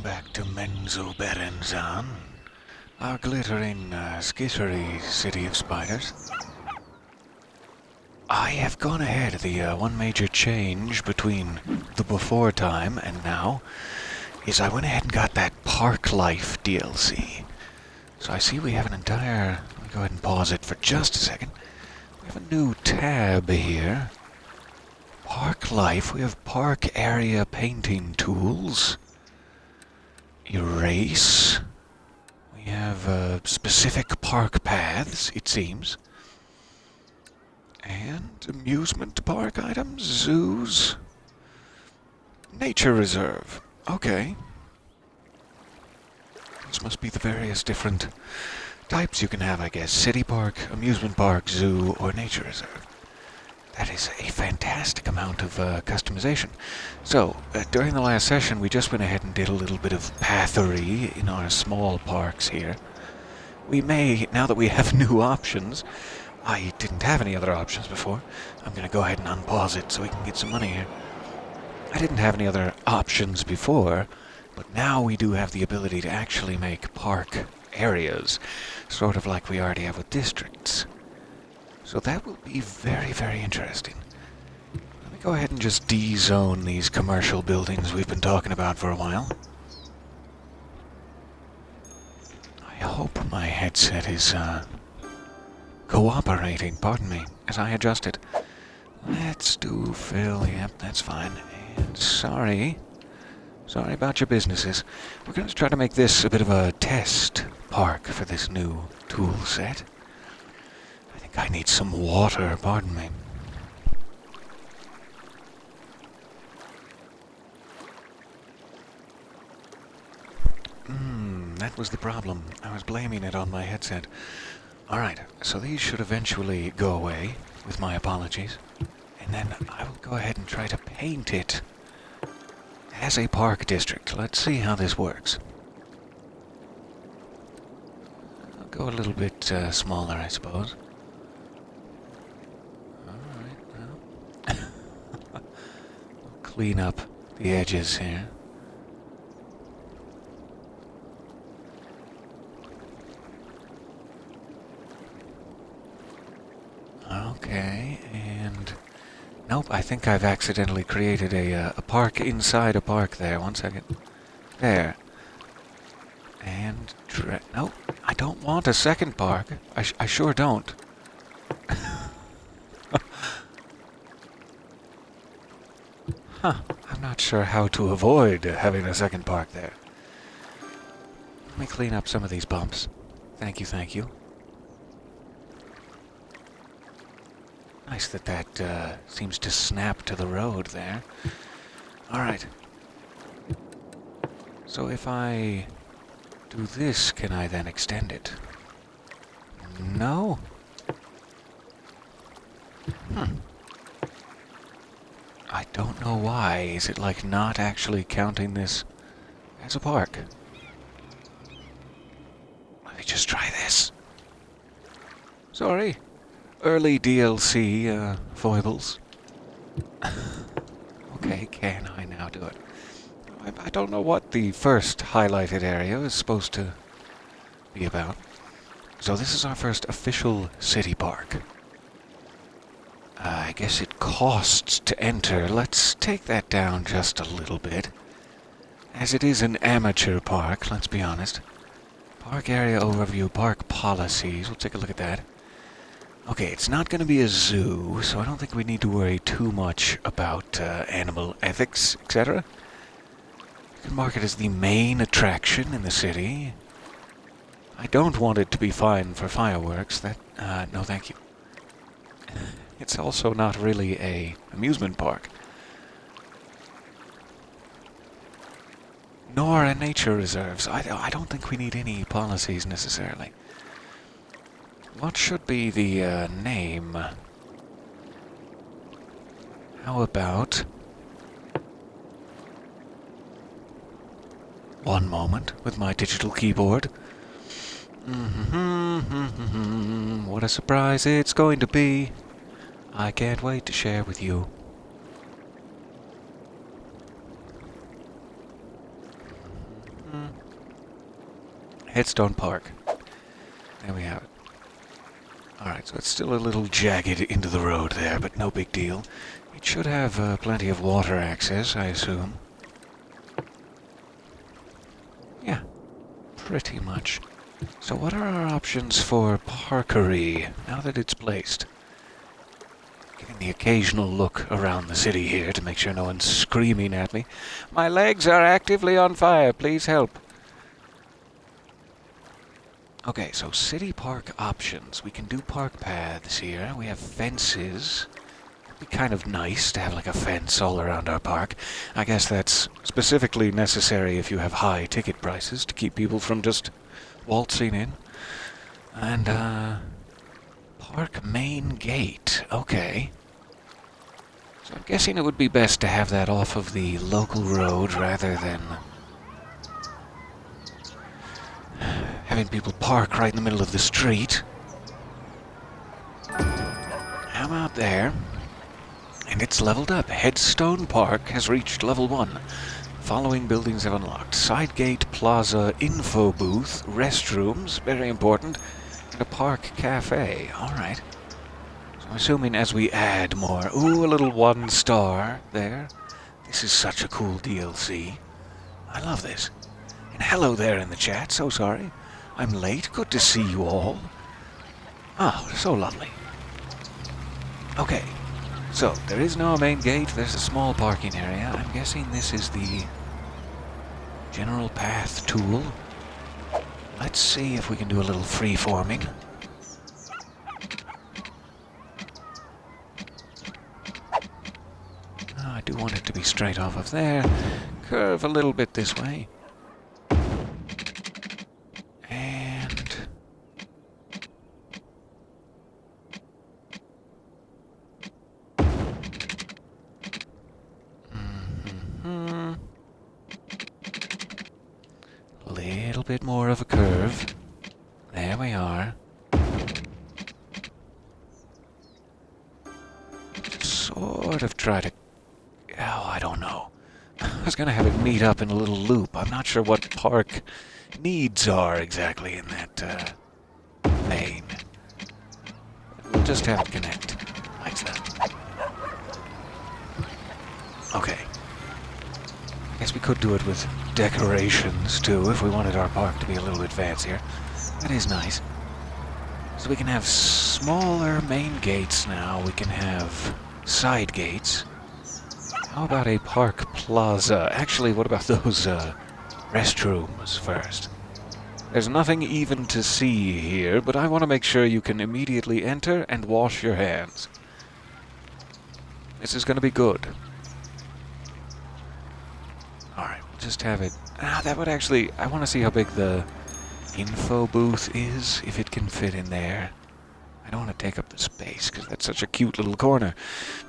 back to Menzoberranzan, our glittering, skittery city of spiders. I have gone ahead. The one major change between the before time and now is I went ahead and got that Parklife DLC. So I see we have an entire... Let me go ahead and pause it for just a second. We have a new tab here. Parklife. We have park area painting tools. Erase. We have specific park paths, it seems. And amusement park items, zoos. Nature reserve. Okay. This must be the various different types you can have, I guess. City park, amusement park, zoo, or nature reserve. That is a fantastic amount of customization. So, during the last session, we just went ahead and did a little bit of pathery in our small parks here. We may, now that we have new options, I didn't have any other options before. I'm going to go ahead and unpause it so we can get some money here. I didn't have any other options before, but now we do have the ability to actually make park areas, sort of like we already have with districts. So that will be very, very interesting. Let me go ahead and just de-zone these commercial buildings we've been talking about for a while. I hope my headset is cooperating, pardon me, as I adjust it. Let's do Phil, yep, that's fine. And sorry about your businesses. We're going to try to make this a bit of a test park for this new tool set. I need some water, pardon me. That was the problem. I was blaming it on my headset. Alright, so these should eventually go away, with my apologies. And then I will go ahead and try to paint it as a park district. Let's see how this works. I'll go a little bit smaller, I suppose. Clean up the edges here. Okay, and... Nope, I think I've accidentally created a park inside a park there. One second. There. And... Nope, I don't want a second park. I sure don't. Huh, I'm not sure how to avoid having a second park there. Let me clean up some of these bumps. Thank you, thank you. Nice that seems to snap to the road there. Alright. So if I do this, can I then extend it? No? I don't know why. Is it like not actually counting this as a park? Let me just try this. Sorry. Early DLC foibles. Okay, can I now do it? I don't know what the first highlighted area is supposed to be about. So this is our first official city park. I guess it costs to enter. Let's take that down just a little bit. As it is an amateur park, let's be honest. Park area overview, park policies. We'll take a look at that. Okay, it's not going to be a zoo, so I don't think we need to worry too much about animal ethics, etc. You can mark it as the main attraction in the city. I don't want it to be fine for fireworks. No thank you. It's also not really a amusement park. Nor a nature reserve, so I don't think we need any policies necessarily. What should be the name? How about... One moment with my digital keyboard. What a surprise it's going to be. I can't wait to share with you. Headstone Park. There we have it. Alright, so it's still a little jagged into the road there, but no big deal. It should have plenty of water access, I assume. Yeah, pretty much. So what are our options for parkery, now that it's placed? Giving the occasional look around the city here to make sure no one's screaming at me. My legs are actively on fire, please help. Okay, so city park options. We can do park paths here. We have fences. It'd be kind of nice to have like a fence all around our park. I guess that's specifically necessary if you have high ticket prices to keep people from just waltzing in. And, park main gate. Okay. So I'm guessing it would be best to have that off of the local road rather than having people park right in the middle of the street. How about there? And it's leveled up. Headstone Park has reached level 1. Following buildings have unlocked. Side gate, plaza, info booth, restrooms, very important, and a park cafe. Alright. So I'm assuming as we add more... Ooh, a little 1 star there. This is such a cool DLC. I love this. And hello there in the chat, so sorry. I'm late, good to see you all. Oh, so lovely. Okay, so there is no main gate, there's a small parking area. I'm guessing this is the general path tool. Let's see if we can do a little free-forming. Oh, I do want it to be straight off of there. Curve a little bit this way. Bit more of a curve. There we are. Sort of try to... Oh, I don't know. I was gonna have it meet up in a little loop. I'm not sure what park needs are exactly in that vein. We'll just have it connect. Like that. Okay. I guess we could do it with decorations, too, if we wanted our park to be a little bit fancier. That is nice. So we can have smaller main gates now. We can have side gates. How about a park plaza? Actually, what about those restrooms first? There's nothing even to see here, but I want to make sure you can immediately enter and wash your hands. This is going to be good. Alright, we'll just have it... that would actually... I want to see how big the info booth is, if it can fit in there. I don't want to take up the space, because that's such a cute little corner.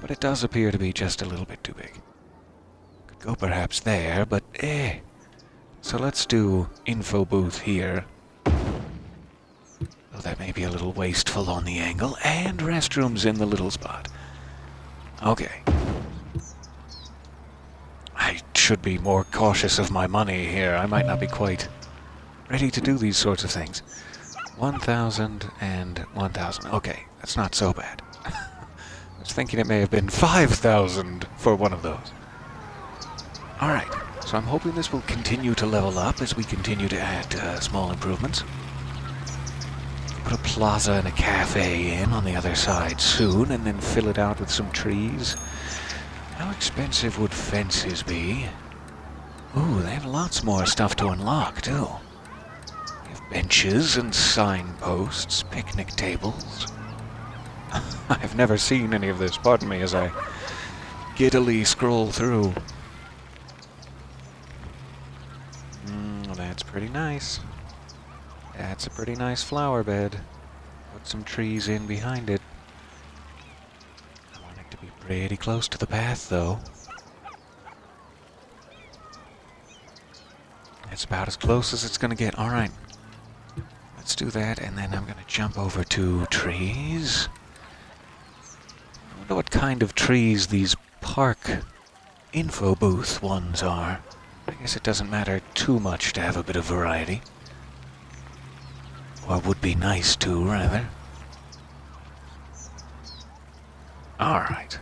But it does appear to be just a little bit too big. Could go perhaps there, but So let's do info booth here. Oh, that may be a little wasteful on the angle. And restrooms in the little spot. Okay. I should be more cautious of my money here. I might not be quite ready to do these sorts of things. 1,000 and 1,000. Okay, that's not so bad. I was thinking it may have been 5,000 for one of those. Alright, so I'm hoping this will continue to level up as we continue to add small improvements. Put a plaza and a cafe in on the other side soon, and then fill it out with some trees. How expensive would fences be? Ooh, they have lots more stuff to unlock, too. They have benches and signposts, picnic tables. I've never seen any of this, pardon me, as I giddily scroll through. That's pretty nice. That's a pretty nice flower bed. Put some trees in behind it. Pretty close to the path, though. It's about as close as it's going to get. Alright. Let's do that, and then I'm going to jump over to trees. I wonder what kind of trees these park info booth ones are. I guess it doesn't matter too much to have a bit of variety. Or would be nice to, rather. Alright.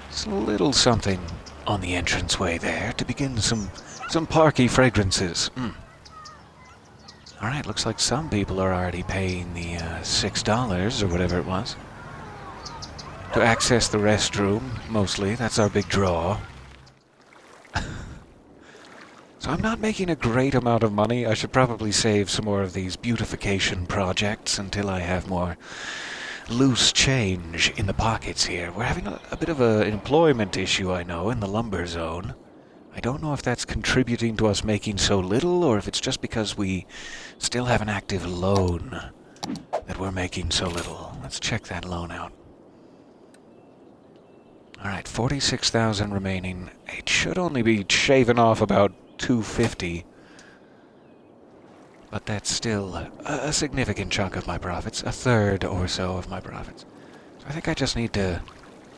It's a little something on the entranceway there to begin some parky fragrances. Alright, looks like some people are already paying the $6 or whatever it was to access the restroom, mostly. That's our big draw. So I'm not making a great amount of money. I should probably save some more of these beautification projects until I have more loose change in the pockets here. We're having a bit of an employment issue, I know, in the lumber zone. I don't know if that's contributing to us making so little, or if it's just because we still have an active loan that we're making so little. Let's check that loan out. Alright, 46,000 remaining. It should only be shaving off about 250. But that's still a significant chunk of my profits. A third or so of my profits. So I think I just need to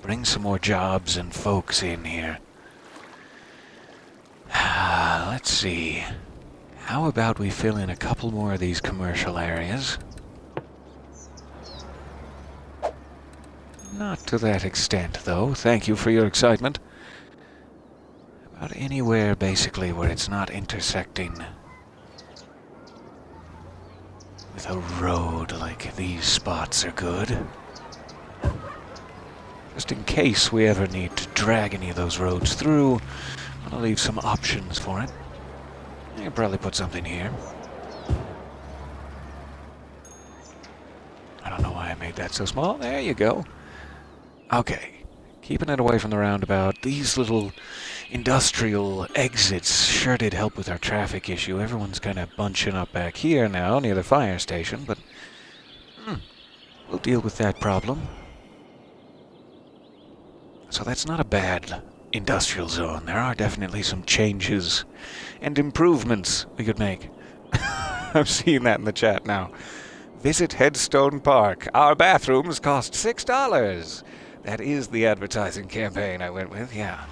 bring some more jobs and folks in here. Let's see. How about we fill in a couple more of these commercial areas? Not to that extent, though. Thank you for your excitement. About anywhere, basically, where it's not intersecting with a road like these spots are good. Just in case we ever need to drag any of those roads through, I'll leave some options for it. I can probably put something here. I don't know why I made that so small. There you go. Okay. Keeping it away from the roundabout. These little industrial exits sure did help with our traffic issue. Everyone's kind of bunching up back here now near the fire station, but we'll deal with that problem. So that's not a bad industrial zone. There are definitely some changes and improvements we could make. I'm seeing that in the chat now. Visit Headstone Park. Our bathrooms cost $6. That is the advertising campaign I went with, yeah.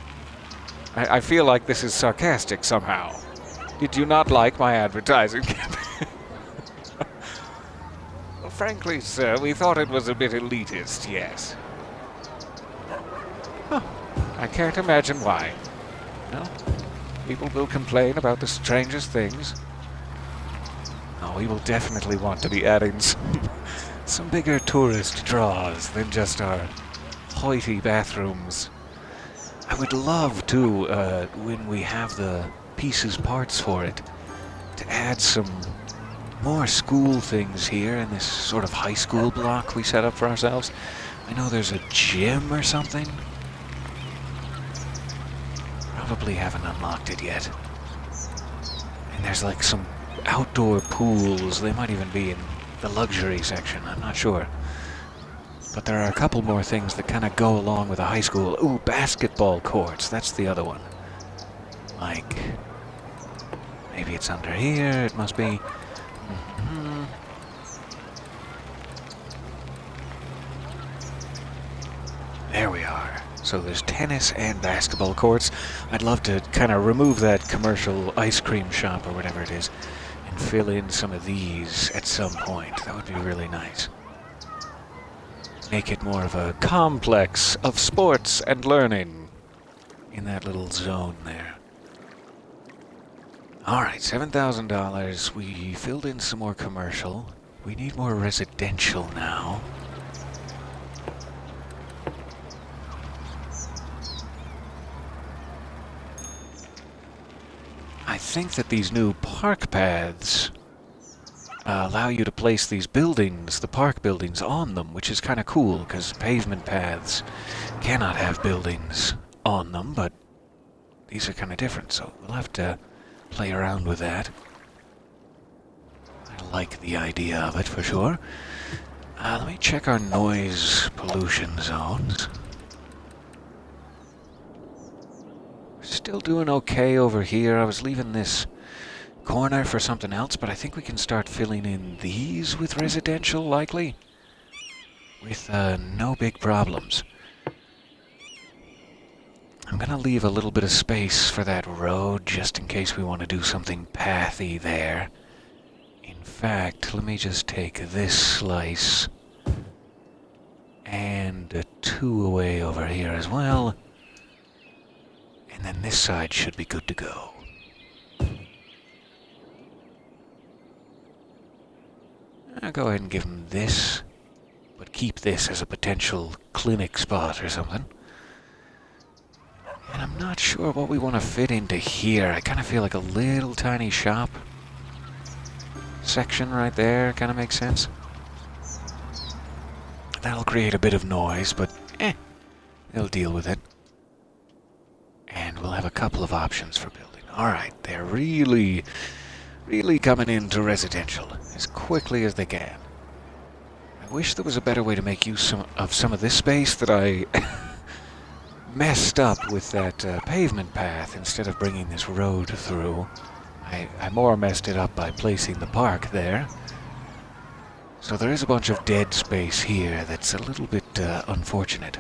I feel like this is sarcastic somehow. Did you not like my advertising campaign? Well, frankly, sir, we thought it was a bit elitist, yes. Huh. I can't imagine why. No? People will complain about the strangest things. Oh, we will definitely want to be adding some bigger tourist draws than just our hoity bathrooms. I would love to, when we have the parts for it, to add some more school things here in this sort of high school block we set up for ourselves. I know there's a gym or something. Probably haven't unlocked it yet. And there's like some outdoor pools. They might even be in the luxury section. I'm not sure. But there are a couple more things that kind of go along with a high school. Ooh, basketball courts. That's the other one. Like, maybe it's under here. It must be. There we are. So there's tennis and basketball courts. I'd love to kind of remove that commercial ice cream shop or whatever it is and fill in some of these at some point. That would be really nice. Make it more of a complex of sports and learning in that little zone there. Alright, $7,000. We filled in some more commercial. We need more residential now. I think that these new park paths allow you to place these buildings, the park buildings, on them, which is kind of cool, because pavement paths cannot have buildings on them, but these are kind of different, so we'll have to play around with that. I like the idea of it, for sure. Let me check our noise pollution zones. Still doing okay over here. I was leaving this corner for something else, but I think we can start filling in these with residential, likely, with no big problems. I'm going to leave a little bit of space for that road, just in case we want to do something pathy there in fact, let me just take this slice and 2 away over here as well. And then this side should be good to go. I'll go ahead and give him this, but keep this as a potential clinic spot or something. And I'm not sure what we want to fit into here. I kind of feel like a little tiny shop section right there kind of makes sense. That'll create a bit of noise, but they'll deal with it. And we'll have a couple of options for building. Alright, they're really coming into residential as quickly as they can. I wish there was a better way to make use of some of this space that I messed up with that pavement path instead of bringing this road through. I more messed it up by placing the park there. So there is a bunch of dead space here that's a little bit unfortunate.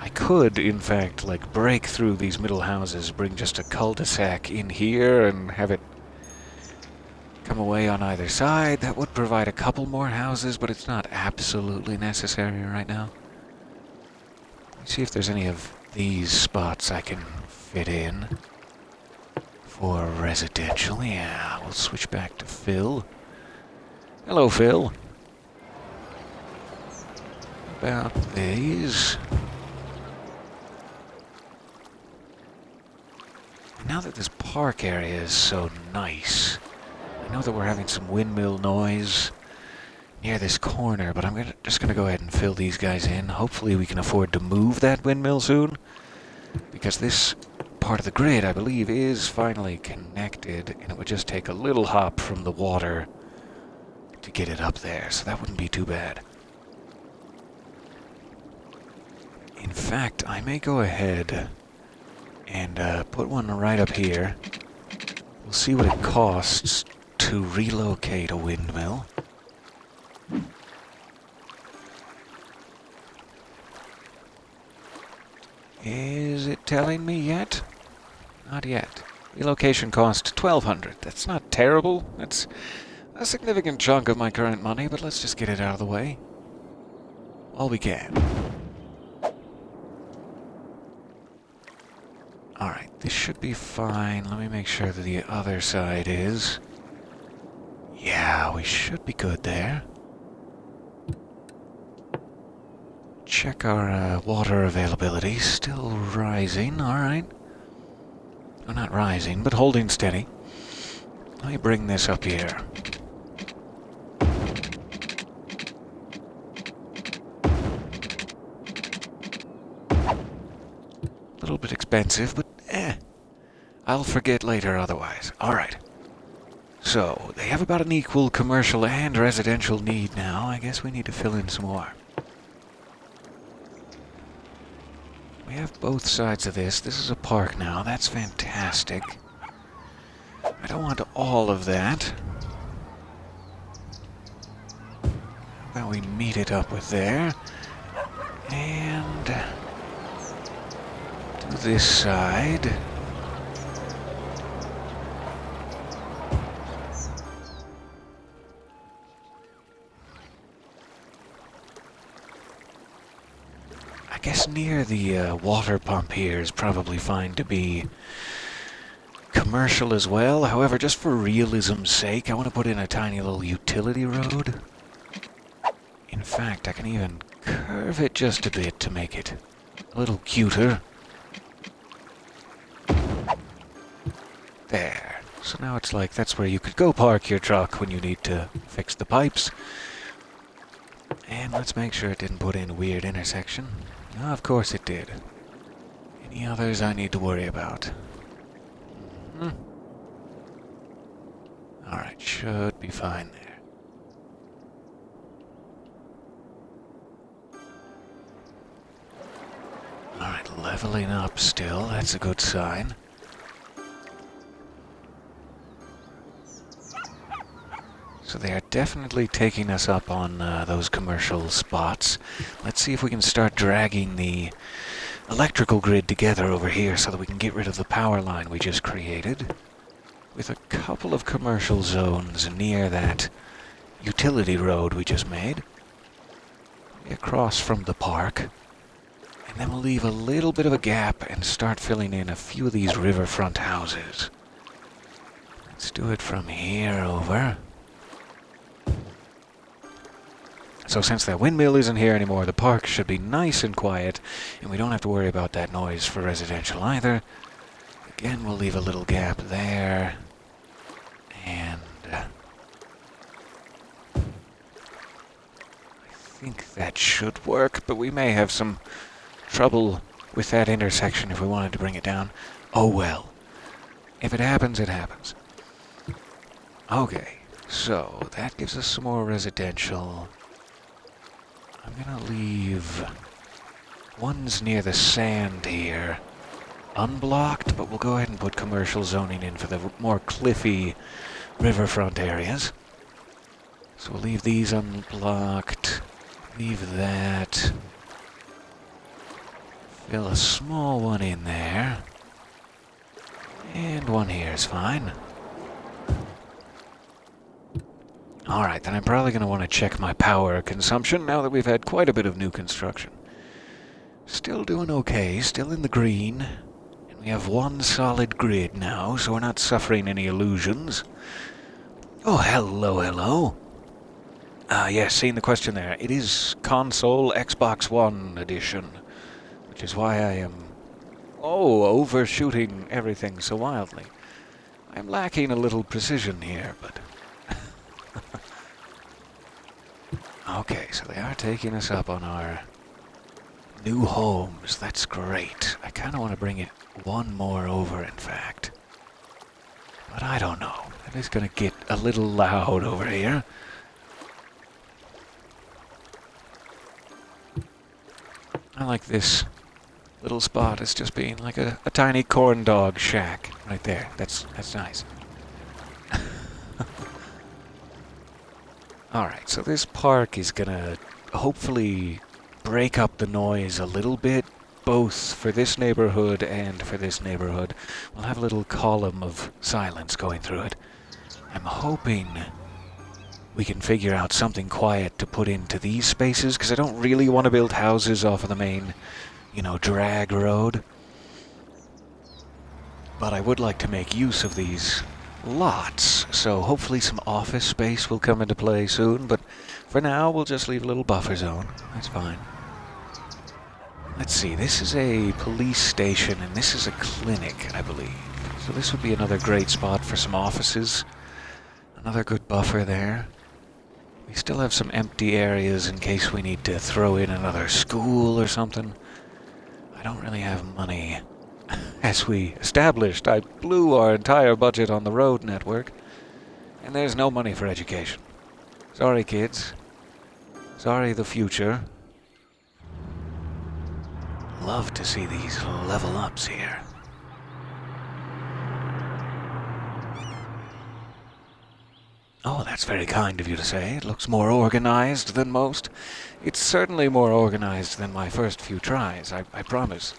I could, in fact, like break through these middle houses, bring just a cul-de-sac in here and have it come away on either side. That would provide a couple more houses, but it's not absolutely necessary right now. Let's see if there's any of these spots I can fit in for residential. Yeah, we'll switch back to Phil. Hello, Phil. About these. Now that this park area is so nice, I know that we're having some windmill noise near this corner, but I'm just going to go ahead and fill these guys in. Hopefully we can afford to move that windmill soon, because this part of the grid, I believe, is finally connected, and it would just take a little hop from the water to get it up there, so that wouldn't be too bad. In fact, I may go ahead and put one right up here. We'll see what it costs to relocate a windmill. Is it telling me yet? Not yet. Relocation cost $1,200. That's not terrible. That's a significant chunk of my current money, but let's just get it out of the way. All we can. Alright, this should be fine. Let me make sure that the other side is. Yeah, we should be good there. Check our water availability. Still rising, alright. Well, not rising, but holding steady. Let me bring this up here. A little bit expensive, but I'll forget later otherwise. Alright. So, they have about an equal commercial and residential need now. I guess we need to fill in some more. We have both sides of this. This is a park now. That's fantastic. I don't want all of that. How about we meet it up with there? And to this side. I guess near the water pump here is probably fine to be commercial as well. However, just for realism's sake, I want to put in a tiny little utility road. In fact, I can even curve it just a bit to make it a little cuter. There. So now it's like that's where you could go park your truck when you need to fix the pipes. And let's make sure it didn't put in a weird intersection. Oh, of course it did. Any others I need to worry about? Alright, should be fine there. Alright, leveling up still. That's a good sign. So they are definitely taking us up on those commercial spots. Let's see if we can start dragging the electrical grid together over here so that we can get rid of the power line we just created. with a couple of commercial zones near that utility road we just made. Across from the park. And then we'll leave a little bit of a gap and start filling in a few of these riverfront houses. Let's do it from here over. So since that windmill isn't here anymore, the park should be nice and quiet, and we don't have to worry about that noise for residential either. Again, we'll leave a little gap there. And I think that should work, but we may have some trouble with that intersection if we wanted to bring it down. Oh well. If it happens, it happens. Okay, so that gives us some more residential. I'm gonna leave ones near the sand here unblocked, but we'll go ahead and put commercial zoning in for the more cliffy riverfront areas. So we'll leave these unblocked, leave that, fill a small one in there, and one here is fine. Alright, then I'm probably going to want to check my power consumption now that we've had quite a bit of new construction. Still doing okay, still in the green. And we have one solid grid now, so we're not suffering any illusions. Oh, hello, hello. Yes, seeing the question there. It is console Xbox One edition, which is why I am, overshooting everything so wildly. I'm lacking a little precision here, but... Okay, so they are taking us up on our new homes. That's great. I kind of want to bring it one more over, in fact. But I don't know. It is going to get a little loud over here. I like this little spot as just being like a tiny corn dog shack right there. That's nice. Alright, so this park is gonna hopefully break up the noise a little bit, both for this neighborhood and for this neighborhood. We'll have a little column of silence going through it. I'm hoping we can figure out something quiet to put into these spaces, because I don't really want to build houses off of the main, drag road. But I would like to make use of these lots, so hopefully some office space will come into play soon, but for now we'll just leave a little buffer zone. That's fine. Let's see, this is a police station and this is a clinic, I believe. So this would be another great spot for some offices. Another good buffer there. We still have some empty areas in case we need to throw in another school or something. I don't really have money. As we established, I blew our entire budget on the road network, and there's no money for education. Sorry, kids. Sorry, the future. Love to see these level ups here. Oh, that's very kind of you to say. It looks more organized than most. It's certainly more organized than my first few tries, I promise.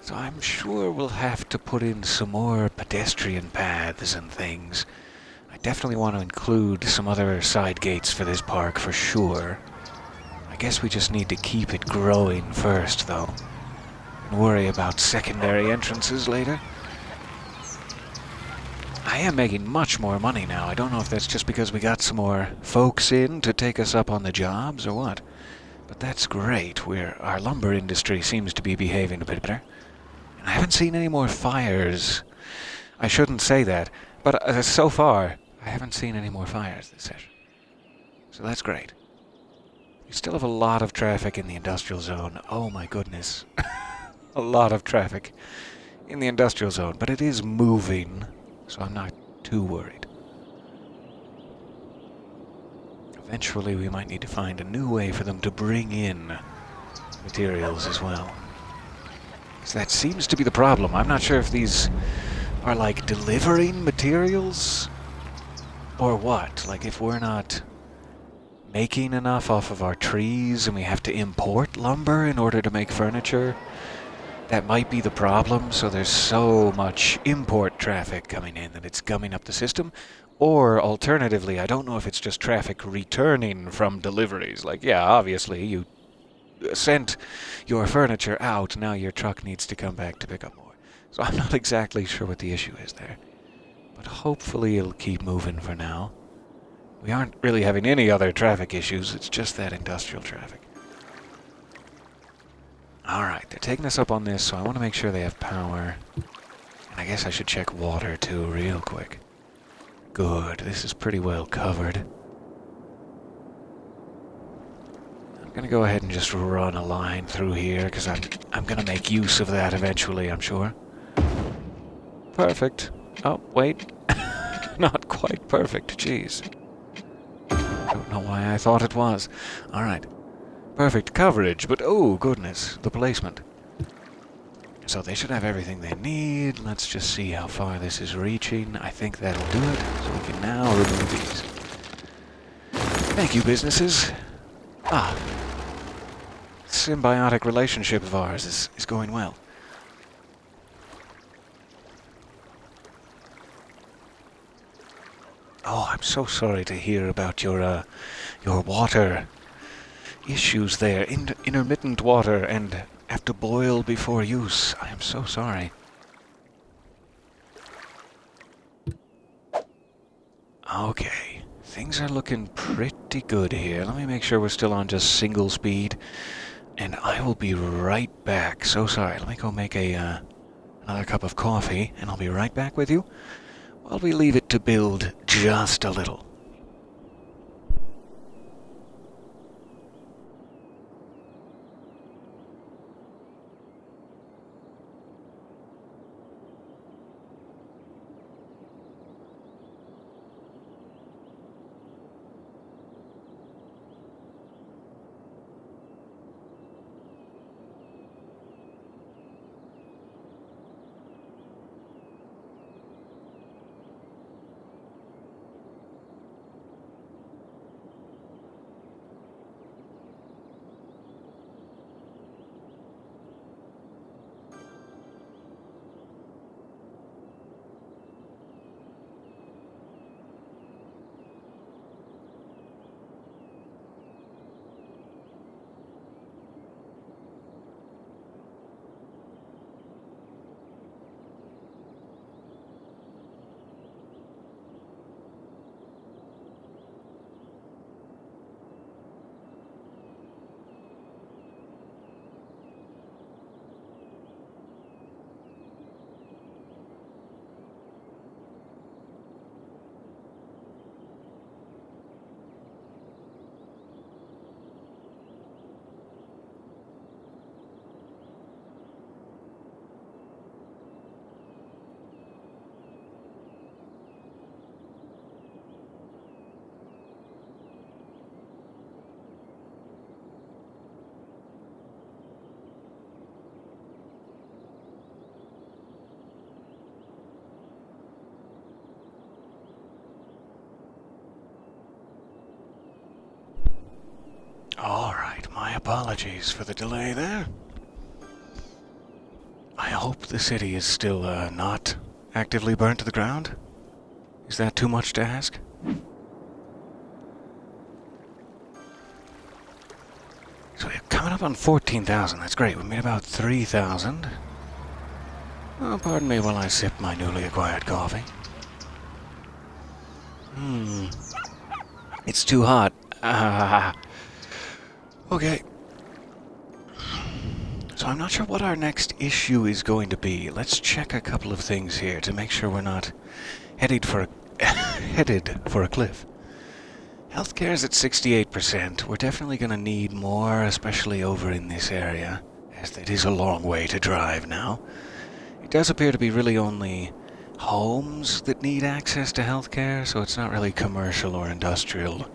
So I'm sure we'll have to put in some more pedestrian paths and things. I definitely want to include some other side gates for this park for sure. I guess we just need to keep it growing first, though, and worry about secondary entrances later. I am making much more money now. I don't know if that's just because we got some more folks in to take us up on the jobs or what. But that's great. Our lumber industry seems to be behaving a bit better. I haven't seen any more fires. I shouldn't say that, but so far, I haven't seen any more fires this session. So that's great. We still have a lot of traffic in the industrial zone. Oh my goodness. A lot of traffic in the industrial zone, but it is moving, so I'm not too worried. Eventually, we might need to find a new way for them to bring in materials as well. That seems to be the problem. I'm not sure if these are like delivering materials or what. Like if we're not making enough off of our trees and we have to import lumber in order to make furniture. That might be the problem, so there's so much import traffic coming in that it's gumming up the system. Or alternatively, I don't know if it's just traffic returning from deliveries. Like, yeah, obviously you sent your furniture out, now your truck needs to come back to pick up more. So I'm not exactly sure what the issue is there. But hopefully it'll keep moving for now. We aren't really having any other traffic issues, it's just that industrial traffic. Alright, they're taking us up on this, so I want to make sure they have power. And I guess I should check water too, real quick. Good, this is pretty well covered. I'm gonna go ahead and just run a line through here, because I'm gonna make use of that eventually, I'm sure. Perfect. Oh, wait. Not quite perfect, jeez. Don't know why I thought it was. Alright. Perfect coverage, but oh goodness, the placement. So they should have everything they need. Let's just see how far this is reaching. I think that'll do it. So we can now remove these. Thank you, businesses. Ah. Symbiotic relationship of ours is going well. Oh, I'm so sorry to hear about your water issues there. Intermittent water and have to boil before use. I am so sorry. Okay, things are looking pretty good here. Let me make sure we're still on just single speed, and I will be right back. So sorry. Let me go make another cup of coffee, and I'll be right back with you while we leave it to build just a little. Alright, my apologies for the delay there. I hope the city is still not actively burnt to the ground. Is that too much to ask? So we're coming up on 14,000, that's great. We made about 3,000. Oh, pardon me while I sip my newly acquired coffee. It's too hot. Okay. So I'm not sure what our next issue is going to be. Let's check a couple of things here to make sure we're not headed for a cliff. Healthcare is at 68%. We're definitely going to need more, especially over in this area, as it is a long way to drive now. It does appear to be really only homes that need access to healthcare, so it's not really commercial or industrial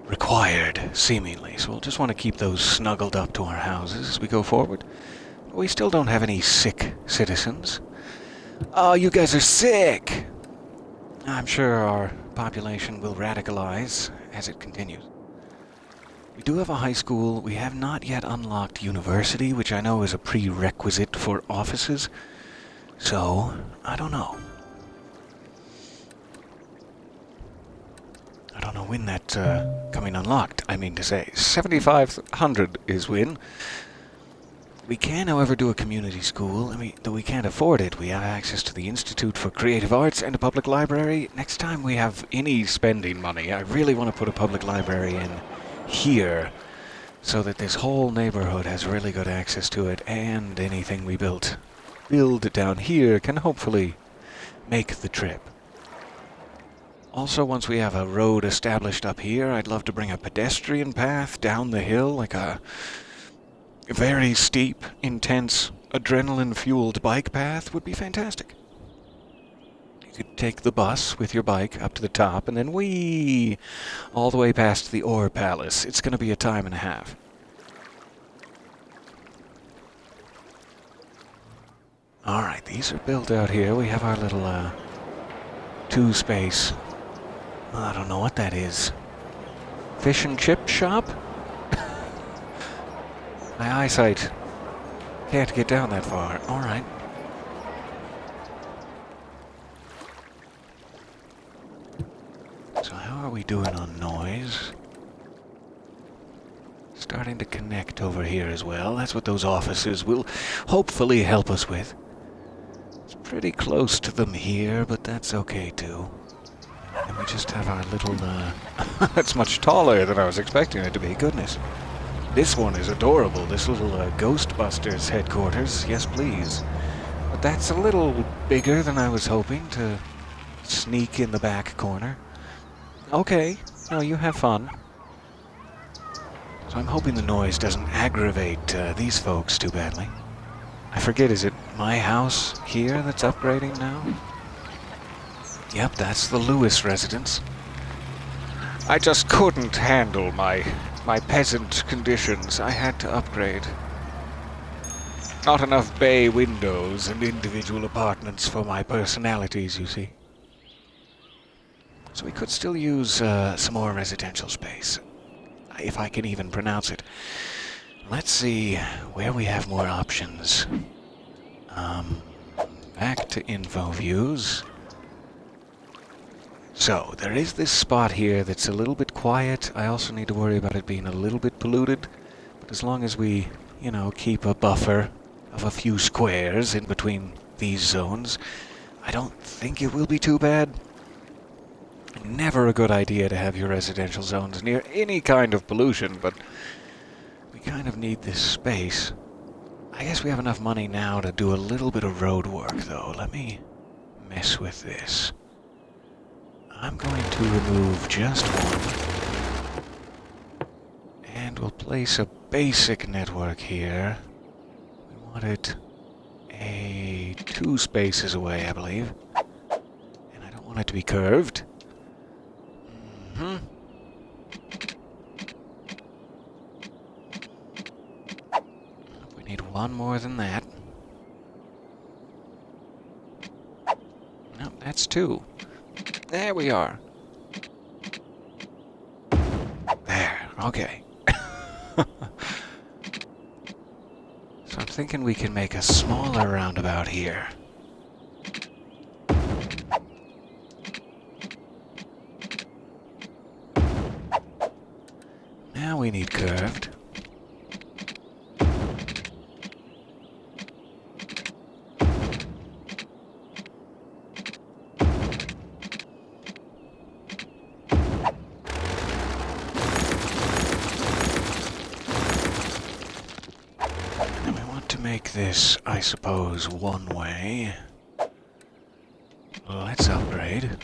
required, seemingly. So we'll just want to keep those snuggled up to our houses as we go forward. But we still don't have any sick citizens. Oh, you guys are sick! I'm sure our population will radicalize as it continues. We do have a high school. We have not yet unlocked university, which I know is a prerequisite for offices. So, I don't know. I don't know when that's coming unlocked, I mean to say. 7,500 is when. We can, however, do a community school. I mean, though we can't afford it. We have access to the Institute for Creative Arts and a public library. Next time we have any spending money, I really want to put a public library in here so that this whole neighborhood has really good access to it, and anything we build down here can hopefully make the trip. Also, once we have a road established up here, I'd love to bring a pedestrian path down the hill, like a very steep, intense, adrenaline-fueled bike path would be fantastic. You could take the bus with your bike up to the top and then whee all the way past the Ore Palace. It's going to be a time and a half. Alright, these are built out here. We have our little two-space... I don't know what that is. Fish and chip shop? My eyesight can't get down that far. Alright. So how are we doing on noise? Starting to connect over here as well. That's what those offices will hopefully help us with. It's pretty close to them here, but that's okay too. And we just have our little, it's much taller than I was expecting it to be, goodness. This one is adorable, this little Ghostbusters Headquarters, yes please. But that's a little bigger than I was hoping to sneak in the back corner. Okay, no, you have fun. So I'm hoping the noise doesn't aggravate these folks too badly. I forget, is it my house here that's upgrading now? Yep, that's the Lewis residence. I just couldn't handle my peasant conditions. I had to upgrade. Not enough bay windows and individual apartments for my personalities, you see. So we could still use some more residential space, if I can even pronounce it. Let's see where we have more options. Back to info views. So, there is this spot here that's a little bit quiet. I also need to worry about it being a little bit polluted. But as long as we, you know, keep a buffer of a few squares in between these zones, I don't think it will be too bad. Never a good idea to have your residential zones near any kind of pollution, but we kind of need this space. I guess we have enough money now to do a little bit of road work, though. Let me mess with this. I'm going to remove just one. And we'll place a basic network here. We want it two spaces away, I believe. And I don't want it to be curved. We need one more than that. No, that's two. There we are. There, okay. So I'm thinking we can make a smaller roundabout here. Now we need curved. Make this, I suppose, one way. Let's upgrade.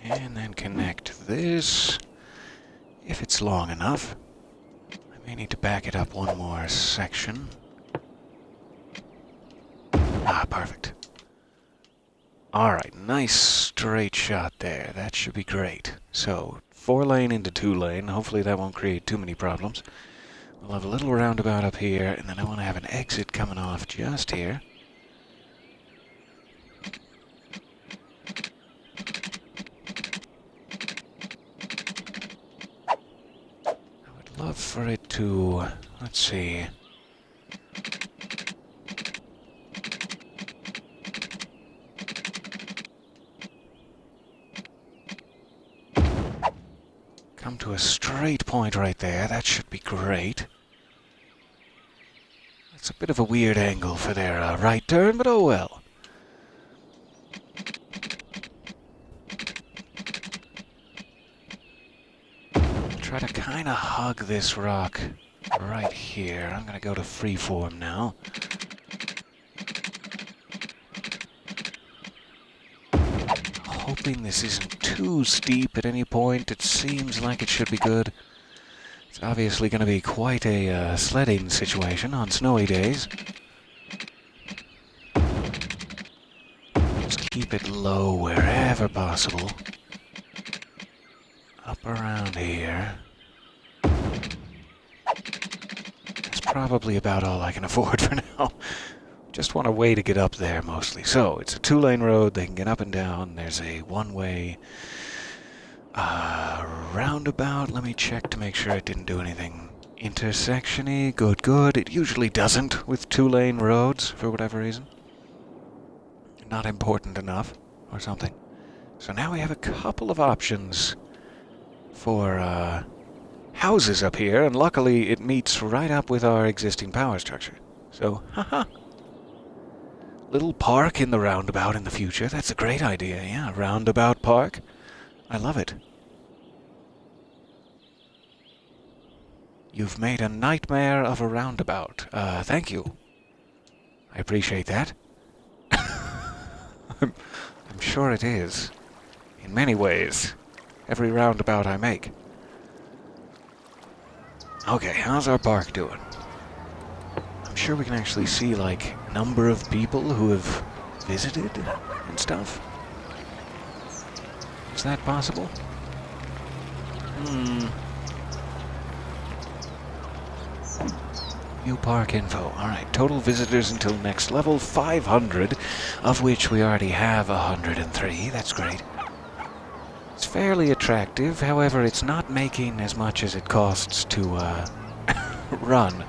And then connect this, if it's long enough. I may need to back it up one more section. Ah, perfect. Alright, nice straight shot there. That should be great. So, 4-lane into 2-lane. Hopefully that won't create too many problems. We'll have a little roundabout up here, and then I want to have an exit coming off just here. to... let's see... come to a straight point right there. That should be great. It's a bit of a weird angle for their right turn, but oh well. Try to kind of hug this rock right here. I'm going to go to freeform now. Hoping this isn't too steep at any point. It seems like it should be good. It's obviously going to be quite a sledding situation on snowy days. Just keep it low wherever possible. Up around here. That's probably about all I can afford for now. Just want a way to get up there mostly. So, it's a 2-lane road. They can get up and down. There's a one-way roundabout. Let me check to make sure it didn't do anything intersection-y. Good, good. It usually doesn't with 2-lane roads for whatever reason. Not important enough or something. So now we have a couple of options for houses up here, and luckily it meets right up with our existing power structure. So, haha. Little park in the roundabout in the future. That's a great idea, yeah. Roundabout park. I love it. You've made a nightmare of a roundabout. Thank you. I appreciate that. I'm sure it is. In many ways. Every roundabout I make. Okay, how's our park doing? I'm sure we can actually see, like, number of people who have visited and stuff. Is that possible? View park info. Alright, total visitors until next level, 500, of which we already have 103. That's great. It's fairly attractive, however, it's not making as much as it costs to run.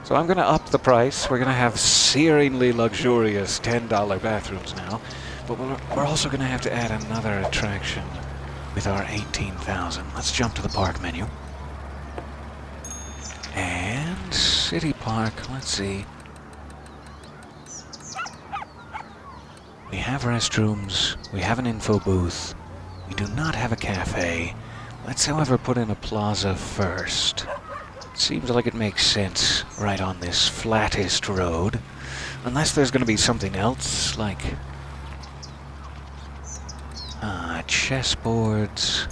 So I'm going to up the price. We're going to have searingly luxurious $10 bathrooms now. But we're also going to have to add another attraction with our 18,000. Let's jump to the park menu. And City Park, let's see. We have restrooms. We have an info booth. We do not have a cafe. Let's, however, put in a plaza first. Seems like it makes sense right on this flattest road. Unless there's going to be something else, like chessboards,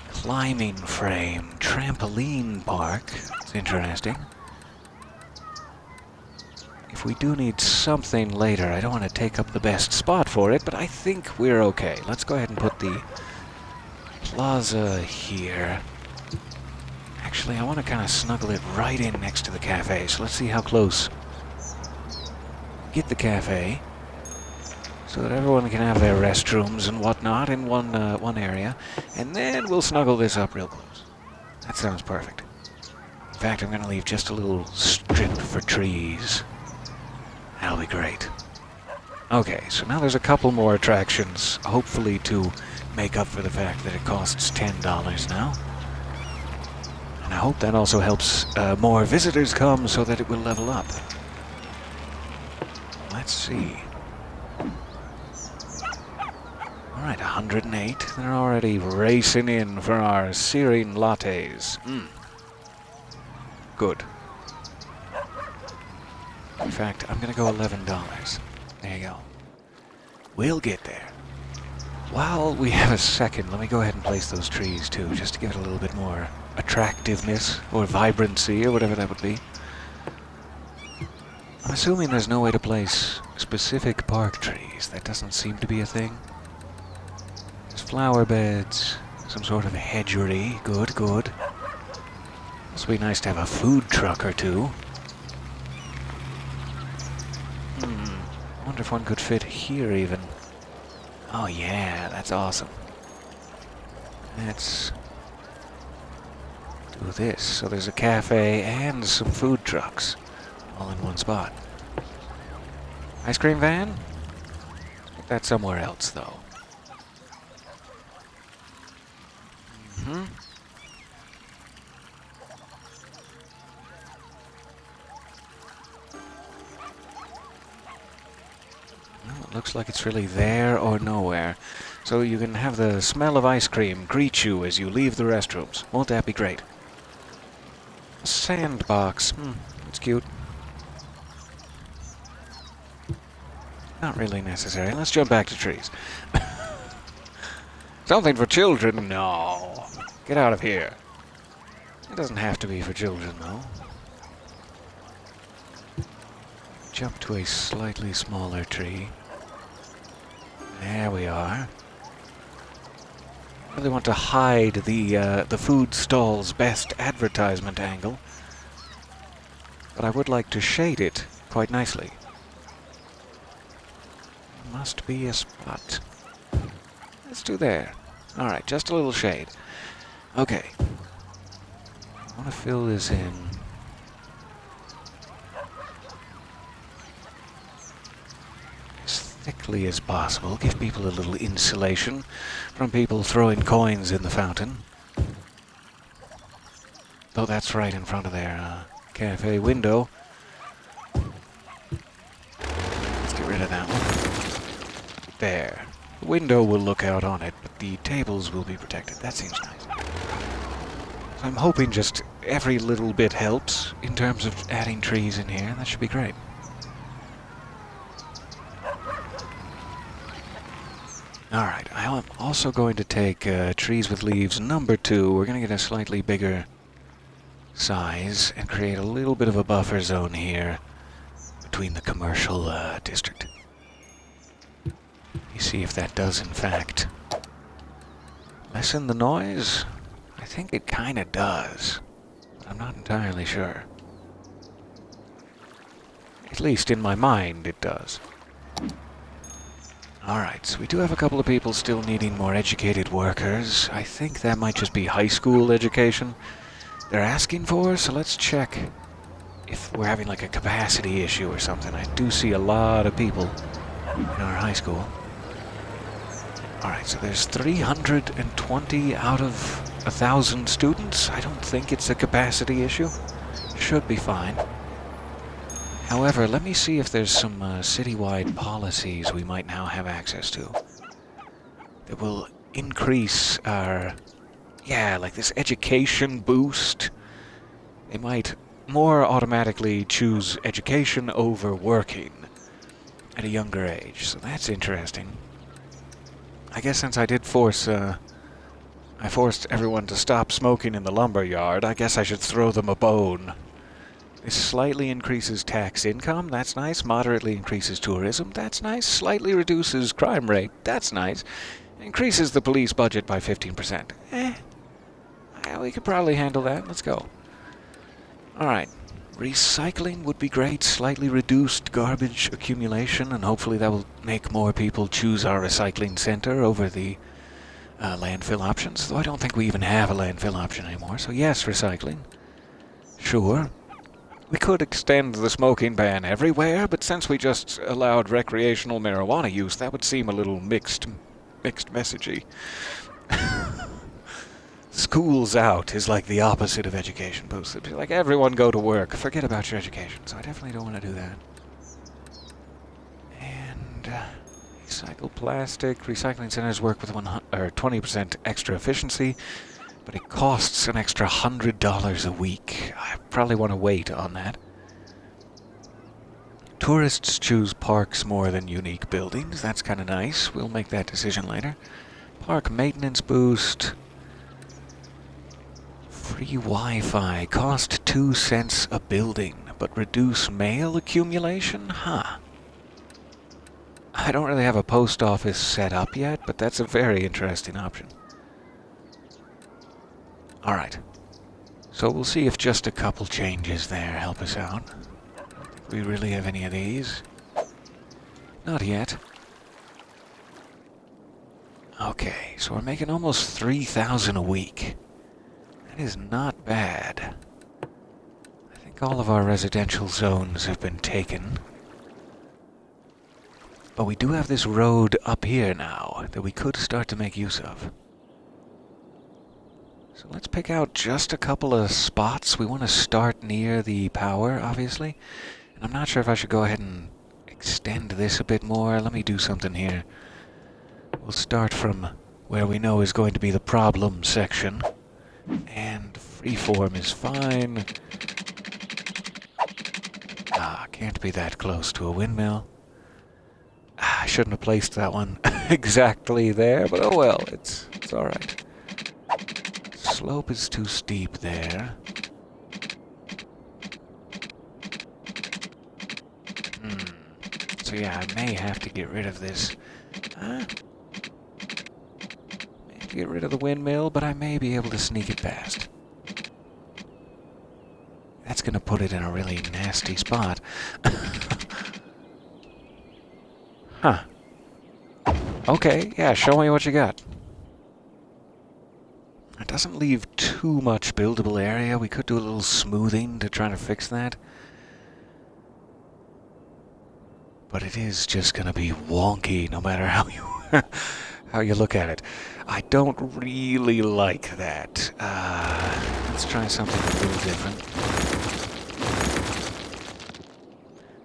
climbing frame, trampoline park. It's interesting. If we do need something later, I don't want to take up the best spot for it, but I think we're okay. Let's go ahead and put the plaza here. Actually, I want to kind of snuggle it right in next to the cafe, so let's see how close. Get the cafe, so that everyone can have their restrooms and whatnot in one area, and then we'll snuggle this up real close. That sounds perfect. In fact, I'm going to leave just a little strip for trees. That'll be great. Okay, so now there's a couple more attractions, hopefully to make up for the fact that it costs $10 now. And I hope that also helps more visitors come so that it will level up. Let's see. Alright, 108. They're already racing in for our searing lattes. Good. In fact, I'm going to go $11. There you go. We'll get there. While we have a second, let me go ahead and place those trees too, just to give it a little bit more attractiveness or vibrancy or whatever that would be. I'm assuming there's no way to place specific park trees. That doesn't seem to be a thing. There's flower beds, some sort of hedgery. Good, good. This would be nice to have a food truck or two. I wonder if one could fit here even. Oh yeah, that's awesome. Let's do do this. So there's a cafe and some food trucks all in one spot. Ice cream van? Let's put that somewhere else, though. Mm-hmm. Well, it looks like it's really there or nowhere. So you can have the smell of ice cream greet you as you leave the restrooms. Won't that be great? A sandbox. That's cute. Not really necessary. Let's jump back to trees. Something for children? No. Get out of here. It doesn't have to be for children, though. Jump to a slightly smaller tree. There we are. I really want to hide the food stall's best advertisement angle, but I would like to shade it quite nicely. Must be a spot. Let's do there. Alright, just a little shade. Okay. I want to fill this in. As thickly as possible. Give people a little insulation from people throwing coins in the fountain. Though that's right in front of their cafe window. Let's get rid of that one. There. The window will look out on it, but the tables will be protected. That seems nice. So I'm hoping just every little bit helps in terms of adding trees in here. That should be great. Alright, I'm also going to take trees with leaves number 2. We're going to get a slightly bigger size and create a little bit of a buffer zone here between the commercial district. You see if that does in fact lessen the noise. I think it kind of does, but I'm not entirely sure. At least in my mind it does. Alright, so we do have a couple of people still needing more educated workers. I think that might just be high school education they're asking for, so let's check if we're having like a capacity issue or something. I do see a lot of people in our high school. Alright, so there's 320 out of 1,000 students. I don't think it's a capacity issue. Should be fine. However, let me see if there's some citywide policies we might now have access to that will increase our, like this education boost. They might more automatically choose education over working at a younger age, so that's interesting. I guess since I did forced everyone to stop smoking in the lumber yard, I guess I should throw them a bone. This slightly increases tax income, that's nice. Moderately increases tourism, that's nice. Slightly reduces crime rate, that's nice. Increases the police budget by 15%. We could probably handle that, let's go. Alright, recycling would be great. Slightly reduced garbage accumulation, and hopefully that will make more people choose our recycling center over the landfill options. Though I don't think we even have a landfill option anymore, so yes, recycling. Sure. We could extend the smoking ban everywhere, but since we just allowed recreational marijuana use, that would seem a little mixed messagey. Schools out is like the opposite of education boost. It'd be like, everyone go to work, forget about your education. So I definitely don't want to do that. And recycle plastic. Recycling centers work with 20% extra efficiency, but it costs an extra $100 a week. I probably want to wait on that. Tourists choose parks more than unique buildings. That's kind of nice. We'll make that decision later. Park maintenance boost. Free Wi-Fi. Cost 2 cents a building, but reduce mail accumulation? Huh. I don't really have a post office set up yet, but that's a very interesting option. Alright. So we'll see if just a couple changes there help us out. Do we really have any of these? Not yet. Okay, so we're making almost 3,000 a week. That is not bad. I think all of our residential zones have been taken. But we do have this road up here now that we could start to make use of. So let's pick out just a couple of spots. We want to start near the power, obviously. And I'm not sure if I should go ahead and extend this a bit more. Let me do something here. We'll start from where we know is going to be the problem section. And freeform is fine. Can't be that close to a windmill. I shouldn't have placed that one exactly there, but oh well, it's alright. Slope is too steep there. So yeah, I may have to get rid of this. May have to get rid of the windmill, but I may be able to sneak it past. That's gonna put it in a really nasty spot. Huh. Okay, yeah, show me what you got. It doesn't leave too much buildable area. We could do a little smoothing to try to fix that. But it is just gonna be wonky no matter how you how you look at it. I don't really like that. Let's try something a little different.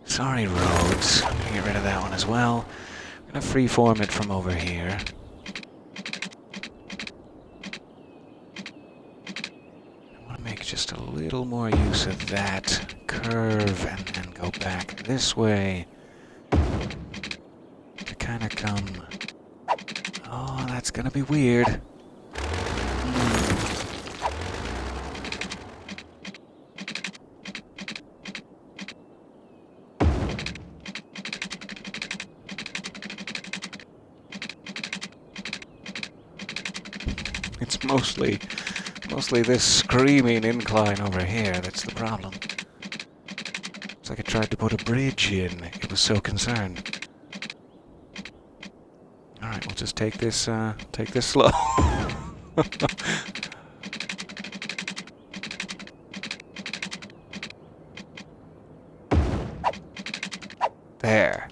Sorry, roads. I'm gonna get rid of that one as well. I'm gonna freeform it from over here. I want to make just a little more use of that curve and then go back this way to kind of come. Oh, that's gonna be weird. It's mostly this screaming incline over here that's the problem. It's like I tried to put a bridge in. It was so concerned. All right, we'll just take this slow. There.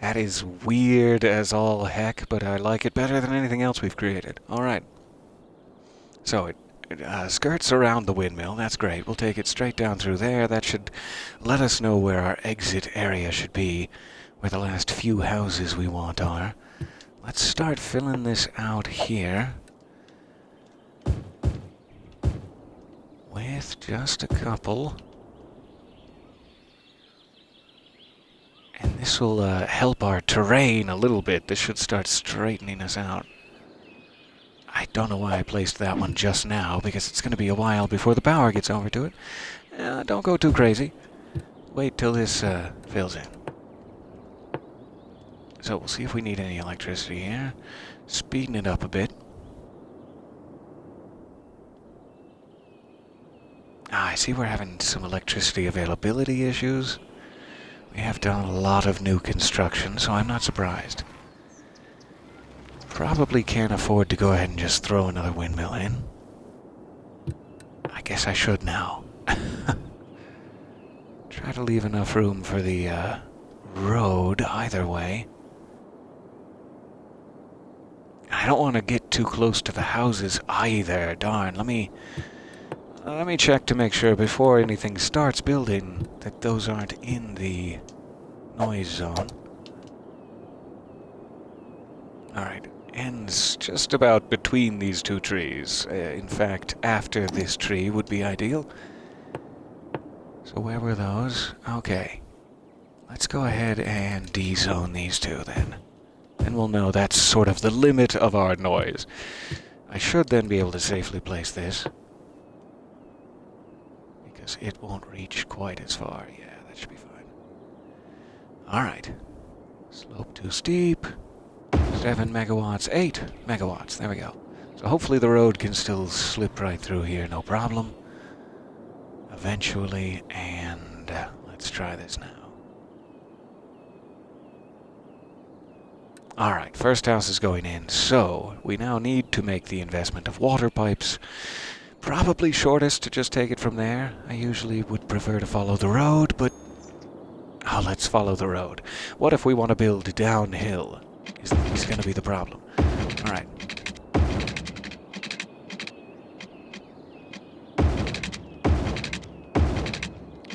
That is weird as all heck, but I like it better than anything else we've created. All right. So it skirts around the windmill. That's great. We'll take it straight down through there. That should let us know where our exit area should be, where the last few houses we want are. Let's start filling this out here with just a couple. And this will help our terrain a little bit. This should start straightening us out. I don't know why I placed that one just now, because it's going to be a while before the power gets over to it. Don't go too crazy. Wait till this fills in. So we'll see if we need any electricity here. Speeding it up a bit. I see we're having some electricity availability issues. We have done a lot of new construction, so I'm not surprised. Probably can't afford to go ahead and just throw another windmill in. I guess I should now. Try to leave enough room for the road either way. I don't want to get too close to the houses either. Darn, let me check to make sure before anything starts building that those aren't in the noise zone. Alright, ends just about between these two trees. In fact, after this tree would be ideal. So where were those? Okay. Let's go ahead and D-zone these two then. And we'll know that's sort of the limit of our noise. I should then be able to safely place this, because it won't reach quite as far. Yeah, that should be fine. Alright. Slope too steep. 7 megawatts. 8 megawatts. There we go. So hopefully the road can still slip right through here, no problem. Eventually, and let's try this now. Alright, first house is going in, so we now need to make the investment of water pipes, Probably shortest to just take it from there. I usually would prefer to follow the road, but... Oh, let's follow the road. What if we want to build downhill? Is going to be the problem. Alright.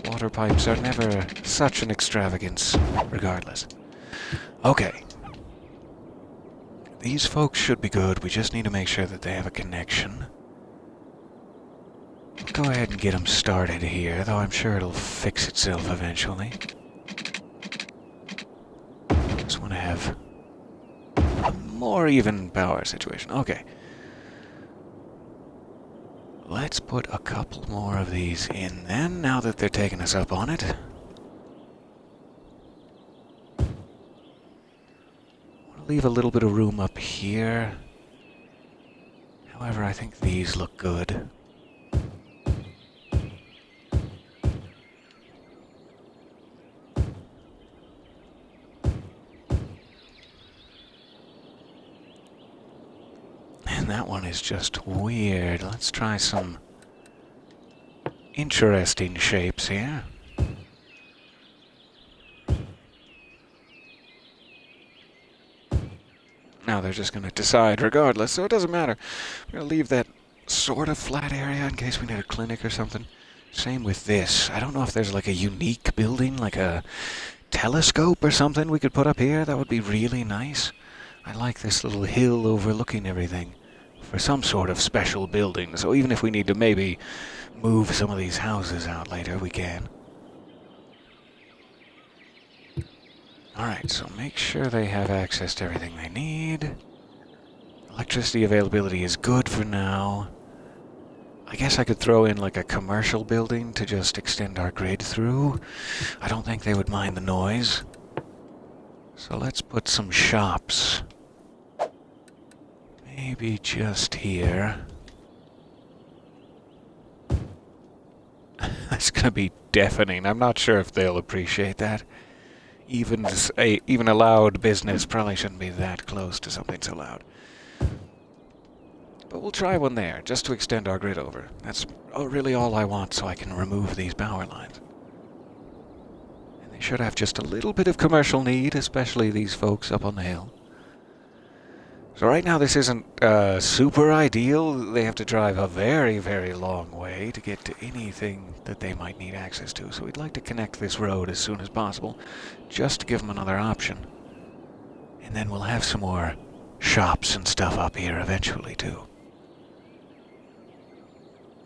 Water pipes are never such an extravagance, regardless. Okay. These folks should be good. We just need to make sure that they have a connection. Go ahead and get them started here, though I'm sure it'll fix itself eventually. Just want to have a more even power situation. Okay. Let's put a couple more of these in then, now that they're taking us up on it. Want to leave a little bit of room up here. However, I think these look good. That one is just weird. Let's try some interesting shapes here. Now they're just going to decide regardless, so it doesn't matter. We're going to leave that sort of flat area in case we need a clinic or something. Same with this. I don't know if there's like a unique building, like a telescope or something we could put up here. That would be really nice. I like this little hill overlooking everything. For some sort of special building, so even if we need to maybe move some of these houses out later, we can. Alright, so make sure they have access to everything they need. Electricity availability is good for now. I guess I could throw in like a commercial building to just extend our grid through. I don't think they would mind the noise. So let's put some shops. Maybe just here. That's gonna be deafening. I'm not sure if they'll appreciate that. Even a loud business probably shouldn't be that close to something so loud. But we'll try one there, just to extend our grid over. That's really all I want, so I can remove these power lines. And they should have just a little bit of commercial need, especially these folks up on the hill. So right now this isn't super ideal. They have to drive a very, very long way to get to anything that they might need access to. So we'd like to connect this road as soon as possible, just to give them another option. And then we'll have some more shops and stuff up here eventually too.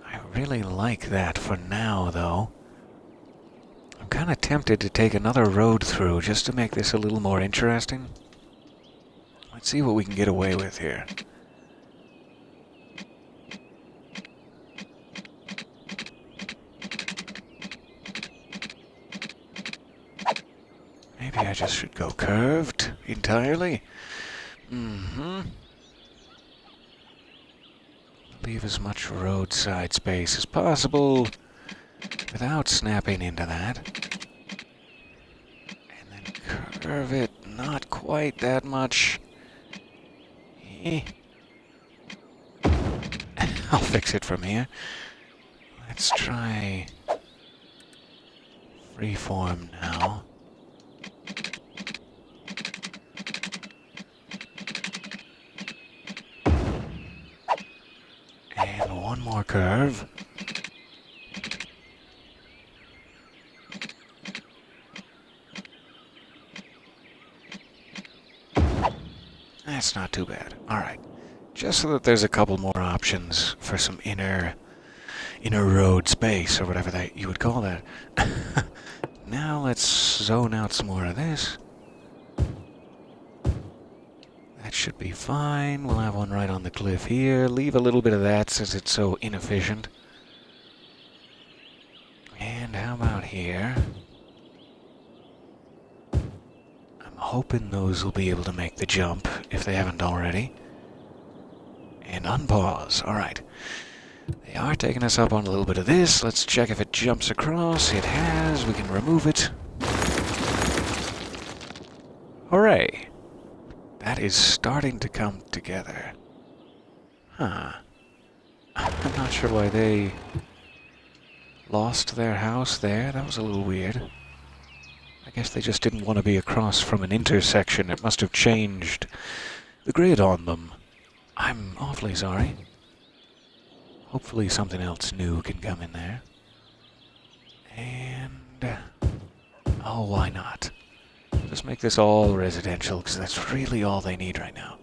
I really like that for now though. I'm kind of tempted to take another road through just to make this a little more interesting. Let's see what we can get away with here. Maybe I just should go curved entirely. Leave as much roadside space as possible without snapping into that. And then curve it not quite that much. I'll fix it from here. Let's try freeform now. And one more curve. That's not too bad. Alright. Just so that there's a couple more options for some inner road space, or whatever that you would call that. Now let's zone out some more of this. That should be fine. We'll have one right on the cliff here. Leave a little bit of that since it's so inefficient. And how about here? Hoping those will be able to make the jump, if they haven't already. And unpause. Alright. They are taking us up on a little bit of this. Let's check if it jumps across. It has. We can remove it. Hooray. That is starting to come together. Huh. I'm not sure why they lost their house there. That was a little weird. I guess they just didn't want to be across from an intersection. It must have changed the grid on them. I'm awfully sorry. Hopefully something else new can come in there. And... oh, why not? Just make this all residential, because that's really all they need right now.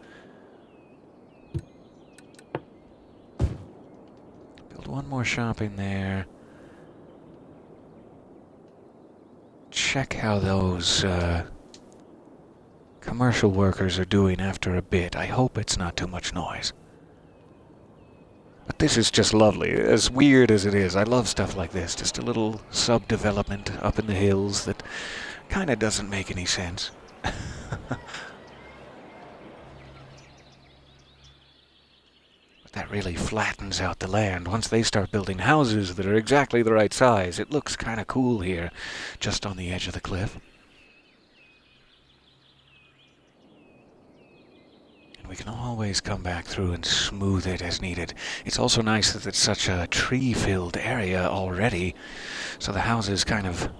Build one more shop in there. Check how those commercial workers are doing after a bit. I hope it's not too much noise. But this is just lovely. As weird as it is, I love stuff like this. Just a little sub-development up in the hills that kind of doesn't make any sense. But that really flattens out the land. Once they start building houses that are exactly the right size, it looks kind of cool here, just on the edge of the cliff. And we can always come back through and smooth it as needed. It's also nice that it's such a tree-filled area already, so the houses kind of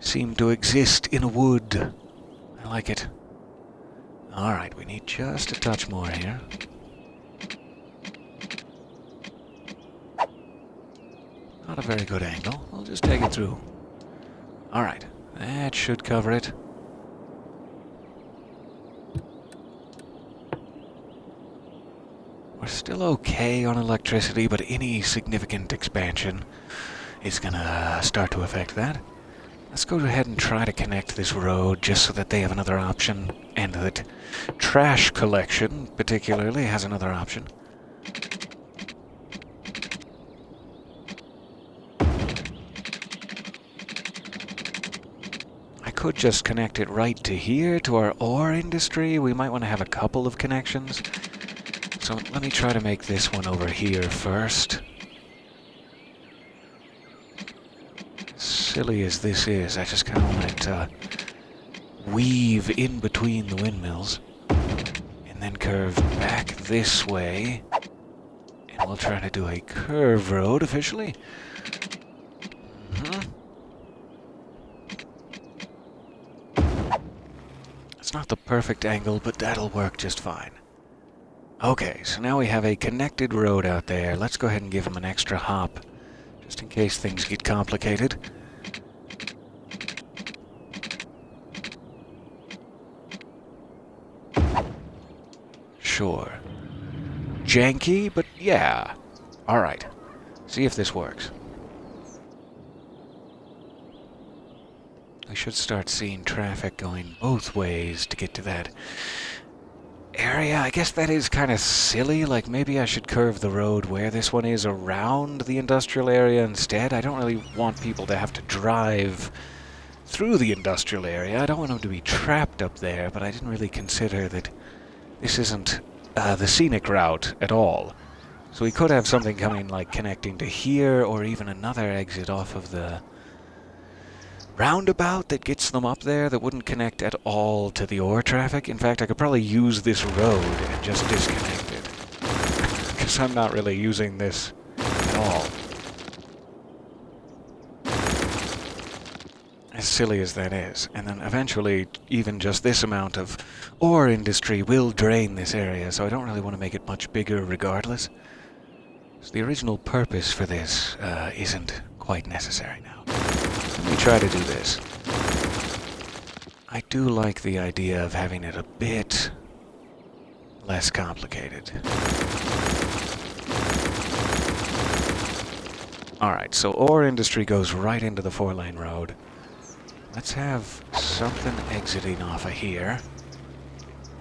seem to exist in a wood. I like it. Alright, we need just a touch more here. Not a very good angle. We'll just take it through. Alright, that should cover it. We're still okay on electricity, but any significant expansion is gonna start to affect that. Let's go ahead and try to connect this road just so that they have another option, and that trash collection, particularly, has another option. I could just connect it right to here, to our ore industry. We might want to have a couple of connections. So let me try to make this one over here first. Silly as this is, I just kind of want it to weave in between the windmills and then curve back this way. And we'll try to do a curve road officially. It's not the perfect angle, but that'll work just fine. Okay, so now we have a connected road out there. Let's go ahead and give them an extra hop, just in case things get complicated. Sure. Janky, but yeah. Alright. See if this works. We should start seeing traffic going both ways to get to that area. I guess that is kind of silly. Like, maybe I should curve the road where this one is around the industrial area instead. I don't really want people to have to drive through the industrial area. I don't want them to be trapped up there, but I didn't really consider that this isn't the scenic route at all. So we could have something coming, like, connecting to here, or even another exit off of the roundabout that gets them up there that wouldn't connect at all to the ore traffic. In fact, I could probably use this road and just disconnect it, because I'm not really using this at all. As silly as that is. And then eventually, even just this amount of ore industry will drain this area, so I don't really want to make it much bigger regardless. So the original purpose for this isn't quite necessary now. Let me try to do this. I do like the idea of having it a bit less complicated. Alright, so ore industry goes right into the 4-lane road. Let's have something exiting off of here.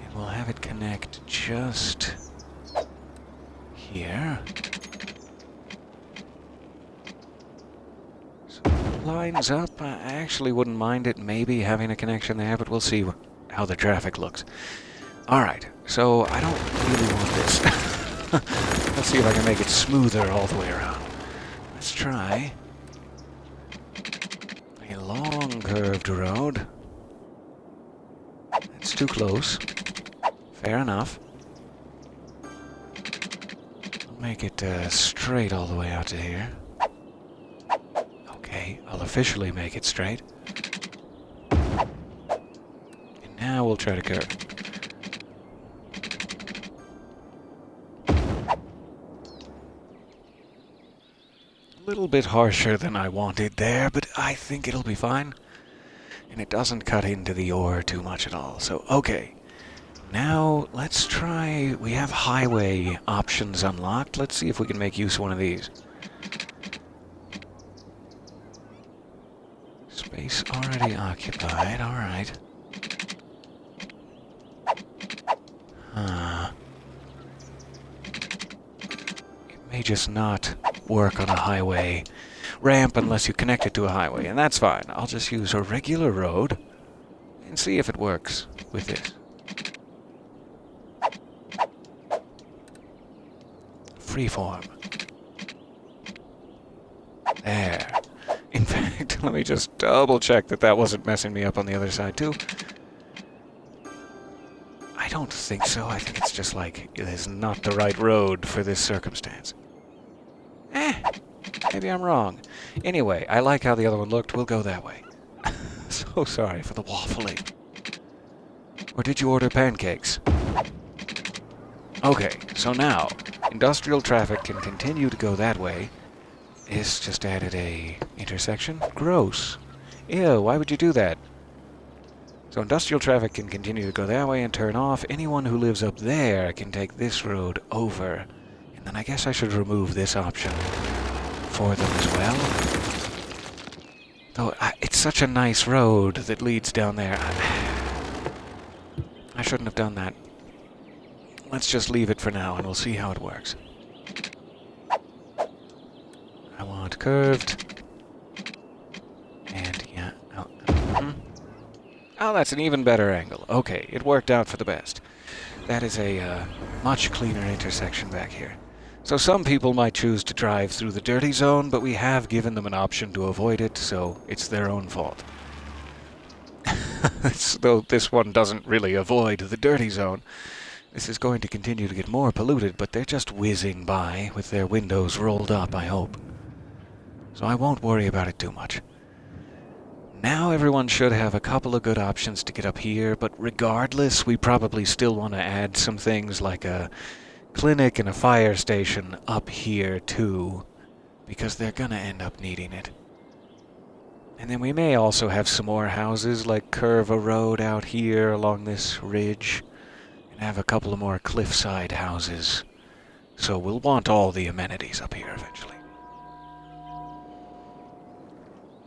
And we'll have it connect just here. Lines up. I actually wouldn't mind it maybe having a connection there, but we'll see how the traffic looks. Alright, so I don't really want this. Let's see if I can make it smoother all the way around. Let's try a long curved road. It's too close. Fair enough. make it straight all the way out to here. Okay, I'll officially make it straight. And now we'll try to curve. A little bit harsher than I wanted there, but I think it'll be fine. And it doesn't cut into the ore too much at all, so okay. Now, let's try... We have highway options unlocked. Let's see if we can make use of one of these. Space already occupied, alright. It may just not work on a highway ramp unless you connect it to a highway, and that's fine. I'll just use a regular road and see if it works with this. Freeform. There. In fact, let me just double check that that wasn't messing me up on the other side too. I don't think so. I think it's just like, it is not the right road for this circumstance. Maybe I'm wrong. Anyway, I like how the other one looked. We'll go that way. So sorry for the waffling. Or did you order pancakes? Okay, so now, industrial traffic can continue to go that way. This just added a intersection. Gross. Ew, why would you do that? So industrial traffic can continue to go that way and turn off. Anyone who lives up there can take this road over. And then I guess I should remove this option for them as well. Though, it's such a nice road that leads down there. I shouldn't have done that. Let's just leave it for now and we'll see how it works. I want curved. And yeah. Oh, that's an even better angle. Okay, it worked out for the best. That is a much cleaner intersection back here. So some people might choose to drive through the dirty zone, but we have given them an option to avoid it, so it's their own fault. Though this one doesn't really avoid the dirty zone. This is going to continue to get more polluted, but they're just whizzing by with their windows rolled up, I hope. So I won't worry about it too much. Now everyone should have a couple of good options to get up here, but regardless, we probably still want to add some things like a clinic and a fire station up here too, because they're gonna end up needing it. And then we may also have some more houses, like curve a road out here along this ridge, and have a couple of more cliffside houses. So we'll want all the amenities up here eventually.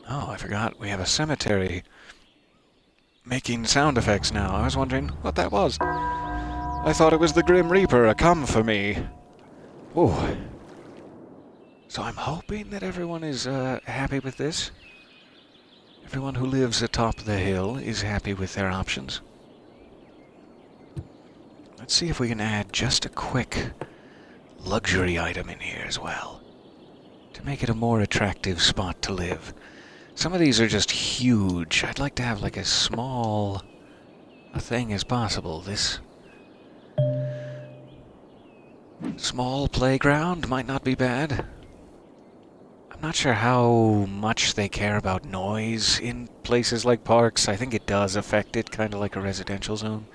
Oh, I forgot, we have a cemetery making sound effects now. I was wondering what that was. I thought it was the Grim Reaper, a come for me. Ooh. So I'm hoping that everyone is happy with this. Everyone who lives atop the hill is happy with their options. Let's see if we can add just a quick luxury item in here as well, to make it a more attractive spot to live. Some of these are just huge. I'd like to have like as small a thing as possible. This small playground might not be bad. I'm not sure how much they care about noise in places like parks. I think it does affect it, kind of like a residential zone.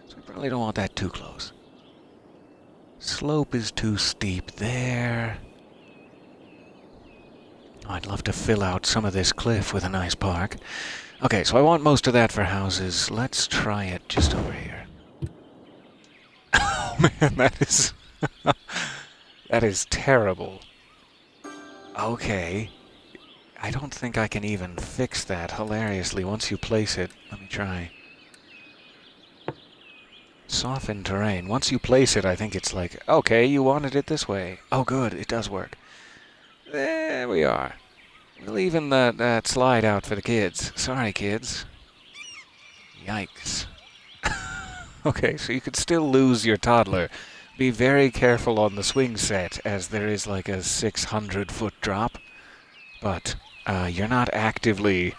So we probably don't want that too close. Slope is too steep there. Oh, I'd love to fill out some of this cliff with a nice park. Okay, so I want most of that for houses. Let's try it just over here. Oh man, that is... that is terrible. Okay. I don't think I can even fix that hilariously once you place it. Let me try. Soften terrain. Once you place it, I think it's like, okay, you wanted it this way. Oh good, it does work. There we are. We'll even that slide out for the kids. Sorry, kids. Yikes. Okay, so you could still lose your toddler. Be very careful on the swing set, as there is like a 600-foot drop. But you're not actively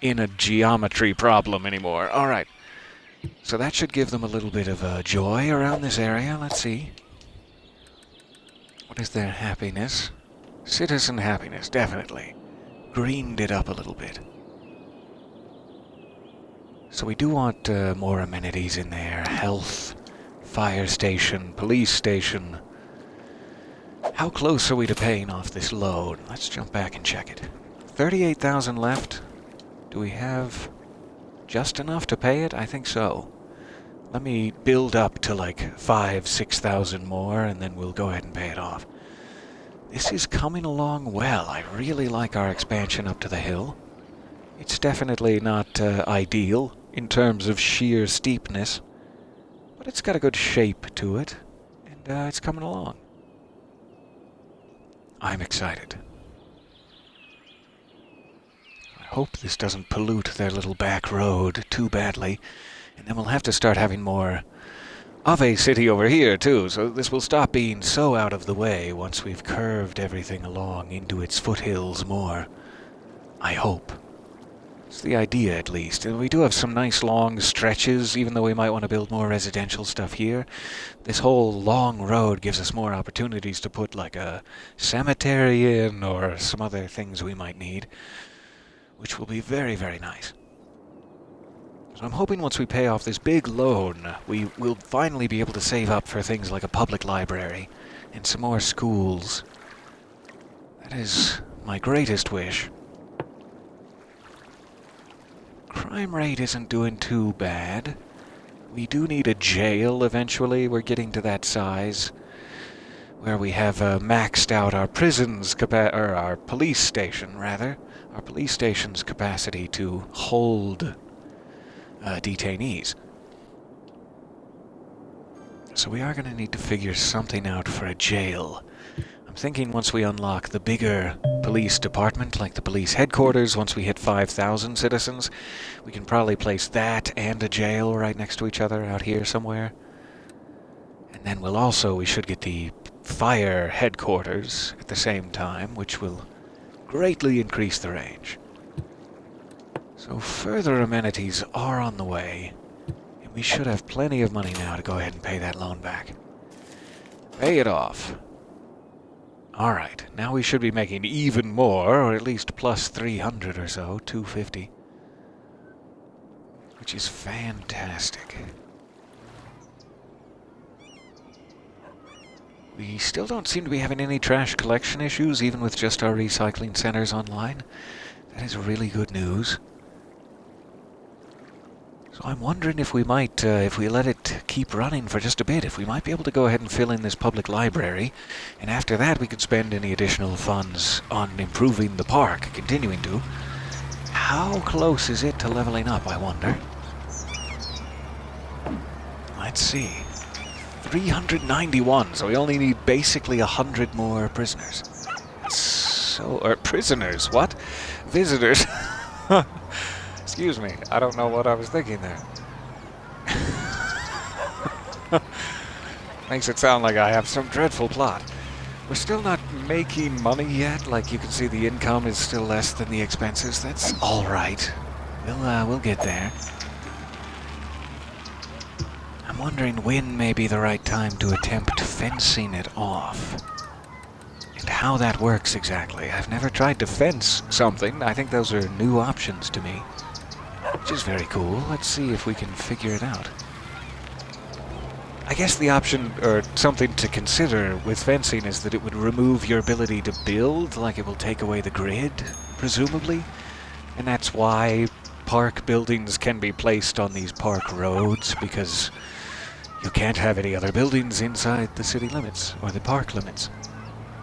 in a geometry problem anymore. All right. So that should give them a little bit of joy around this area. Let's see. What is their happiness? Citizen happiness, definitely. Greened it up a little bit. So we do want more amenities in there. Health, fire station, police station. How close are we to paying off this loan? Let's jump back and check it. 38,000 left. Do we have just enough to pay it? I think so. Let me build up to like 5,000-6,000 more, and then we'll go ahead and pay it off. This is coming along well. I really like our expansion up to the hill. It's definitely not ideal in terms of sheer steepness, but it's got a good shape to it, and it's coming along. I'm excited. I hope this doesn't pollute their little back road too badly, and then we'll have to start having more of a city over here, too, so this will stop being so out of the way once we've curved everything along into its foothills more. I hope. It's the idea, at least. And we do have some nice long stretches, even though we might want to build more residential stuff here. This whole long road gives us more opportunities to put, like, a cemetery in or some other things we might need, which will be very, very nice. So I'm hoping once we pay off this big loan, we will finally be able to save up for things like a public library and some more schools. That is my greatest wish. Crime rate isn't doing too bad. We do need a jail eventually. We're getting to that size where we have maxed out our our police station, rather. Our police station's capacity to hold detainees. So we are going to need to figure something out for a jail. I'm thinking once we unlock the bigger police department, like the police headquarters, once we hit 5,000 citizens, we can probably place that and a jail right next to each other out here somewhere. And then we should get the fire headquarters at the same time, which will greatly increase the range. So further amenities are on the way, and we should have plenty of money now to go ahead and pay that loan back. Pay it off. Alright, now we should be making even more, or at least plus 300 or so, 250. Which is fantastic. We still don't seem to be having any trash collection issues, even with just our recycling centers online. That is really good news. So I'm wondering if we might, if we let it keep running for just a bit, if we might be able to go ahead and fill in this public library, and after that we could spend any additional funds on improving the park, continuing to. How close is it to leveling up, I wonder? Let's see. 391, so we only need basically 100 more prisoners. Or prisoners, what? Visitors. Excuse me, I don't know what I was thinking there. Makes it sound like I have some dreadful plot. We're still not making money yet. Like, you can see the income is still less than the expenses. That's alright. We'll get there. I'm wondering when may be the right time to attempt fencing it off. And how that works exactly. I've never tried to fence something. I think those are new options to me. Which is very cool. Let's see if we can figure it out. I guess the option, or something to consider with fencing, is that it would remove your ability to build, like it will take away the grid, presumably. And that's why park buildings can be placed on these park roads, because you can't have any other buildings inside the city limits, or the park limits.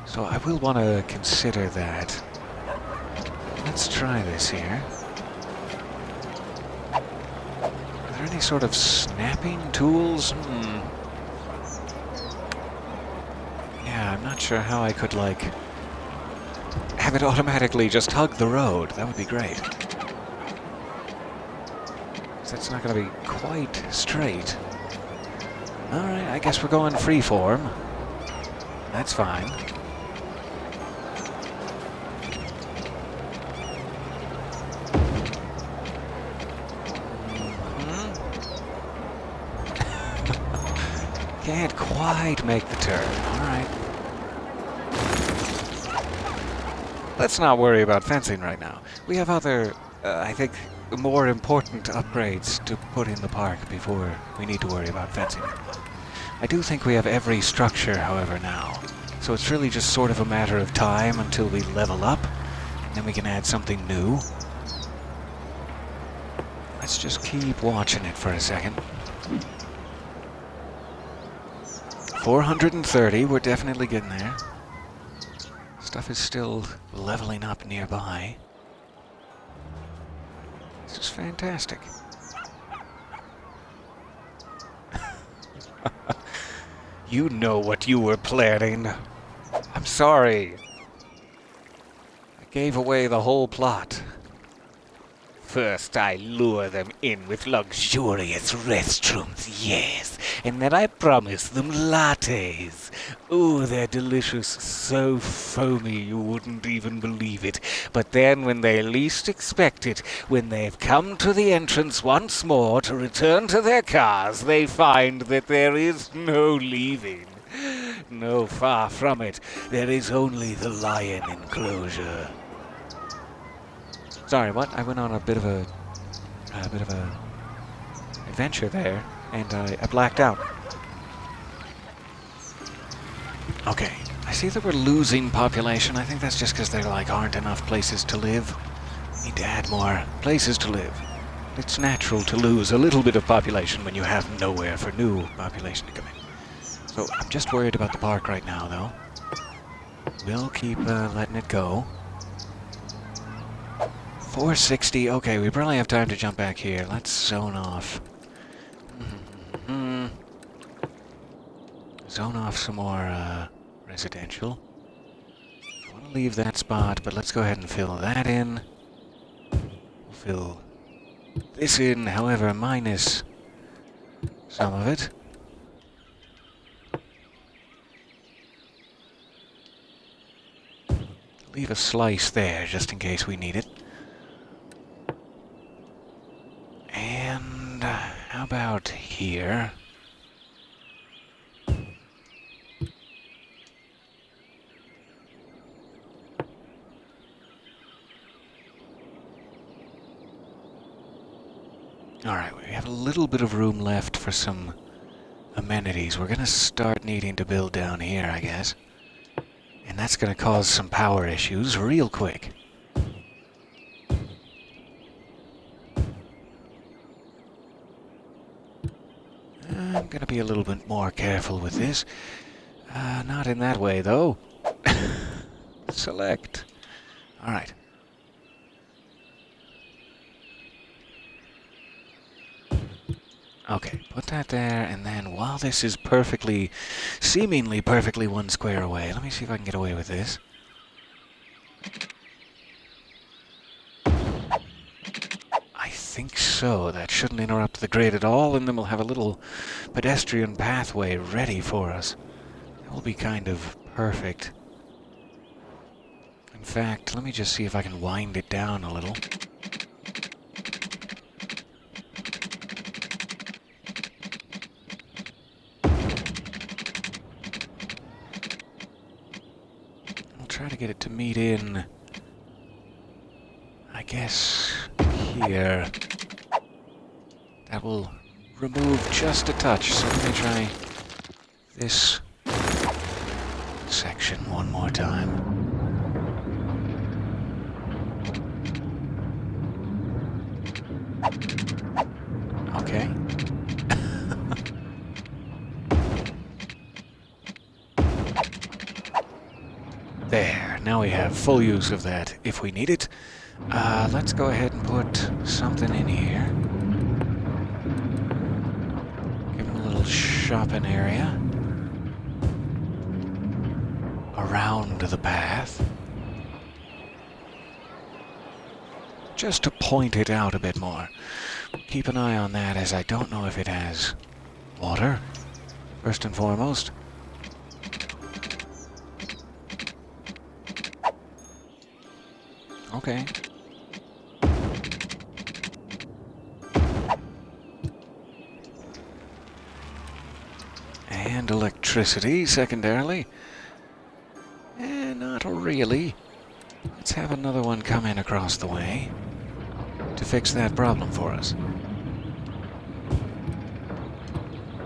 So I will want to consider that. Let's try this here. Are there any sort of snapping tools? Yeah, I'm not sure how I could, like, have it automatically just hug the road. That would be great. That's not going to be quite straight. Alright, I guess we're going freeform. That's fine. Can't quite make the turn. Alright. let's not worry about fencing right now. We have other, I think, more important upgrades to put in the park before we need to worry about fencing. I do think we have every structure, however, now. So it's really just sort of a matter of time until we level up, and then we can add something new. Let's just keep watching it for a second. 430, we're definitely getting there. Stuff is still leveling up nearby. This is fantastic. You know what you were planning. I'm sorry. I gave away the whole plot. First, I lure them in with luxurious restrooms, yes. And then I promise them lattes. Oh, they're delicious, so foamy you wouldn't even believe it. But then when they least expect it, when they've come to the entrance once more to return to their cars, they find that there is no leaving. No, far from it. There is only the lion enclosure. Sorry, what? I went on a bit of a adventure there, and I blacked out. Okay, I see that we're losing population. I think that's just because there aren't enough places to live. We need to add more places to live. It's natural to lose a little bit of population when you have nowhere for new population to come in. So I'm just worried about the park right now, though. We'll keep letting it go. 460, okay, we probably have time to jump back here. Let's zone off. Zone off some more residential. I want to leave that spot, but let's go ahead and fill that in. We'll fill this in, however, minus some of it. Leave a slice there, just in case we need it. And how about here? Alright, we have a little bit of room left for some amenities. We're going to start needing to build down here, I guess. And that's going to cause some power issues real quick. I'm going to be a little bit more careful with this. Not in that way, though. Select. Alright. Okay, put that there, and then while this is seemingly perfectly one square away, let me see if I can get away with this. I think so. That shouldn't interrupt the grid at all, and then we'll have a little pedestrian pathway ready for us. That will be kind of perfect. In fact, let me just see if I can wind it down a little. Try to get it to meet in, I guess, here. That will remove just a touch, so let me try this section one more time. Okay. There, now we have full use of that if we need it. Let's go ahead and put something in here. Give them a little shopping area. Around the path. Just to point it out a bit more. Keep an eye on that, as I don't know if it has water, first and foremost. Okay. And electricity, secondarily. Not really. Let's have another one come in across the way to fix that problem for us.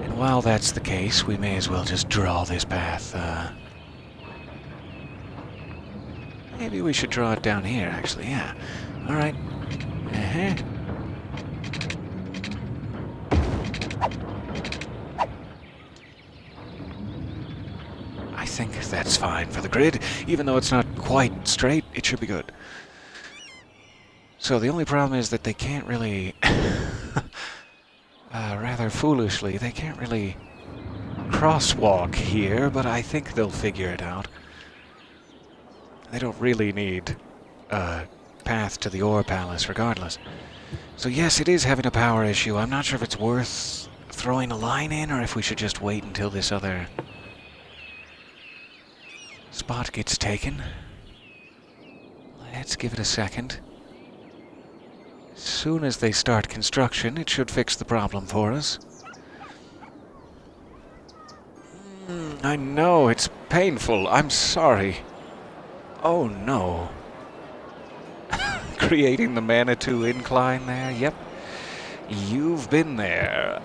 And while that's the case, we may as well just draw this path. Maybe we should draw it down here, actually, yeah. Alright. Uh-huh. I think that's fine for the grid. Even though it's not quite straight, it should be good. So the only problem is that they can't really... rather foolishly, they can't really crosswalk here, but I think they'll figure it out. They don't really need a path to the Ore Palace regardless. So yes, it is having a power issue. I'm not sure if it's worth throwing a line in or if we should just wait until this other spot gets taken. Let's give it a second. As soon as they start construction, it should fix the problem for us. I know, it's painful. I'm sorry. Oh no. Creating the Manitou incline there? Yep. You've been there.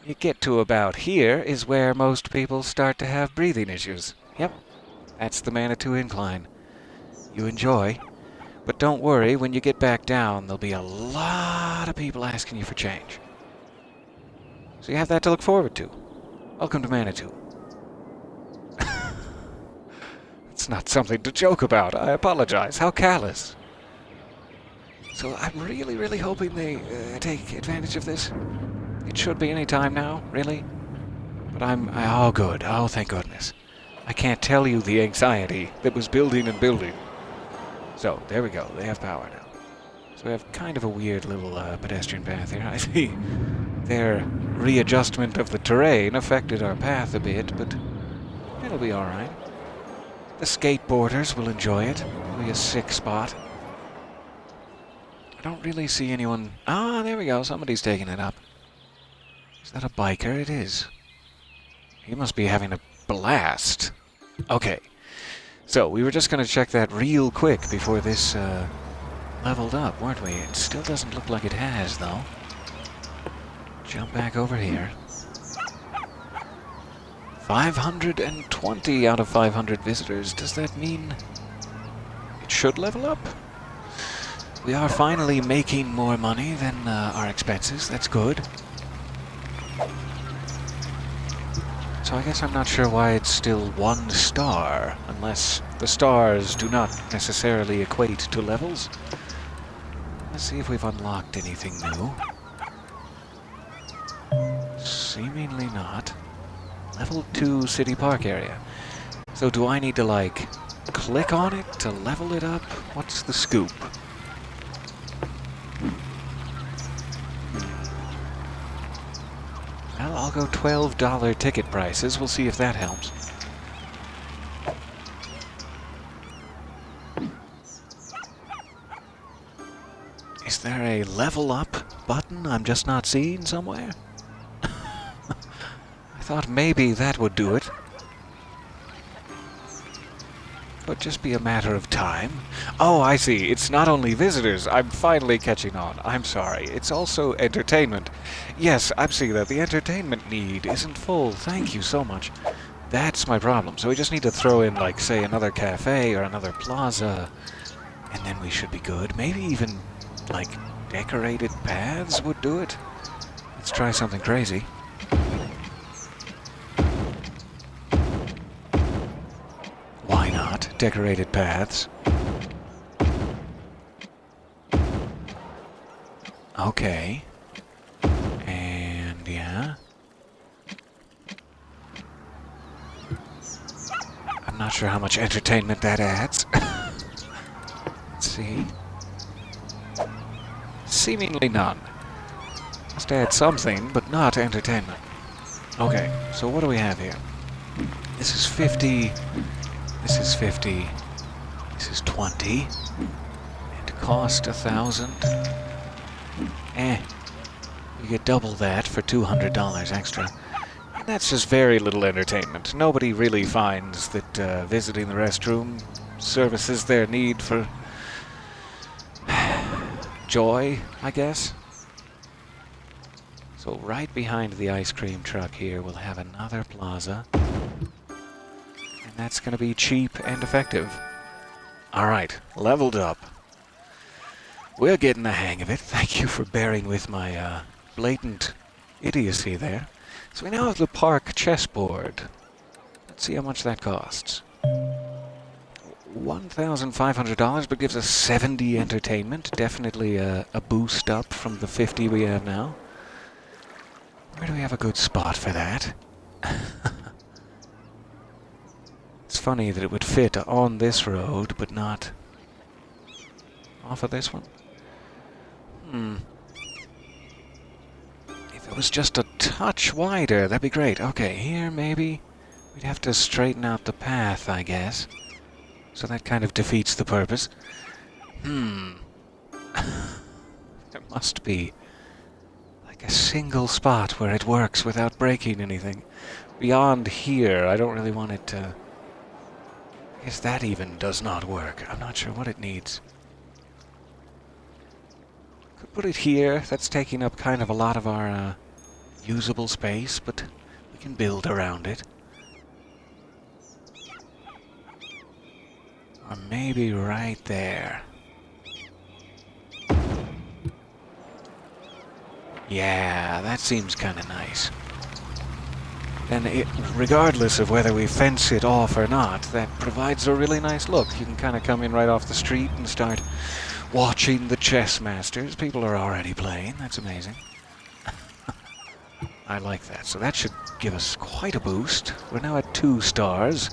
You get to about here is where most people start to have breathing issues. Yep. That's the Manitou incline. You enjoy. But don't worry, when you get back down, there'll be a lot of people asking you for change. So you have that to look forward to. Welcome to Manitou. It's not something to joke about. I apologize. How callous. So I'm really, really hoping they take advantage of this. It should be any time now, really. But oh, good. Oh, thank goodness. I can't tell you the anxiety that was building and building. So, there we go. They have power now. So we have kind of a weird little pedestrian path here. I see their readjustment of the terrain affected our path a bit, but it'll be alright. The skateboarders will enjoy it. It'll be a sick spot. I don't really see anyone... Ah, there we go. Somebody's taking it up. Is that a biker? It is. He must be having a blast. Okay. So, we were just going to check that real quick before this leveled up, weren't we? It still doesn't look like it has, though. Jump back over here. 520 out of 500 visitors. Does that mean it should level up? We are finally making more money than our expenses. That's good. So I guess I'm not sure why it's still 1 star, unless the stars do not necessarily equate to levels. Let's see if we've unlocked anything new. Seemingly not. Level 2 City Park area. So do I need to, like, click on it to level it up? What's the scoop? Well, I'll go $12 ticket prices. We'll see if that helps. Is there a level up button I'm just not seeing somewhere? I thought maybe that would do it. Could just be a matter of time. Oh, I see. It's not only visitors. I'm finally catching on. I'm sorry. It's also entertainment. Yes, I'm seeing that. The entertainment need isn't full. Thank you so much. That's my problem. So we just need to throw in, like, say, another cafe or another plaza, and then we should be good. Maybe even, like, decorated paths would do it. Let's try something crazy. Why not? Decorated paths. Okay. And yeah. I'm not sure how much entertainment that adds. Let's see. Seemingly none. Must add something, but not entertainment. Okay, so what do we have here? This is 50. This is 50. This is 20. And cost 1,000. You get double that for $200 extra. that's just very little entertainment. Nobody really finds that visiting the restroom services their need for joy, I guess. So right behind the ice cream truck here, we'll have another plaza. And that's going to be cheap and effective. Alright, leveled up. We're getting the hang of it. Thank you for bearing with my blatant idiocy there. So we now have the park chessboard. Let's see how much that costs. $1,500, but gives us 70 entertainment. Definitely a boost up from the 50 we have now. Where do we have a good spot for that? It's funny that it would fit on this road, but not off of this one. If it was just a touch wider, that'd be great. Okay, here maybe we'd have to straighten out the path, I guess. So that kind of defeats the purpose. There must be like a single spot where it works without breaking anything. Beyond here, I don't really want it to... I guess that even does not work. I'm not sure what it needs. Could put it here. That's taking up kind of a lot of our usable space, but we can build around it. Or maybe right there. Yeah, that seems kind of nice. And regardless of whether we fence it off or not, that provides a really nice look. You can kind of come in right off the street and start watching the chess masters. People are already playing. That's amazing. I like that. So that should give us quite a boost. We're now at 2 stars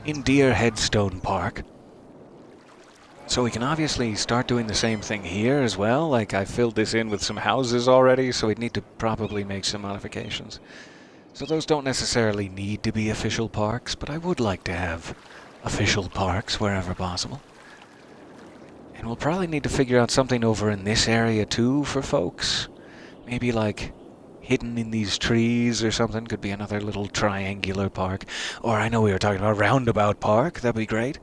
in Deer Headstone Park. So we can obviously start doing the same thing here as well. Like, I filled this in with some houses already, so we'd need to probably make some modifications. So those don't necessarily need to be official parks, but I would like to have official parks wherever possible. And we'll probably need to figure out something over in this area too for folks. Maybe like hidden in these trees or something. Could be another little triangular park. Or I know we were talking about Roundabout Park. That'd be great.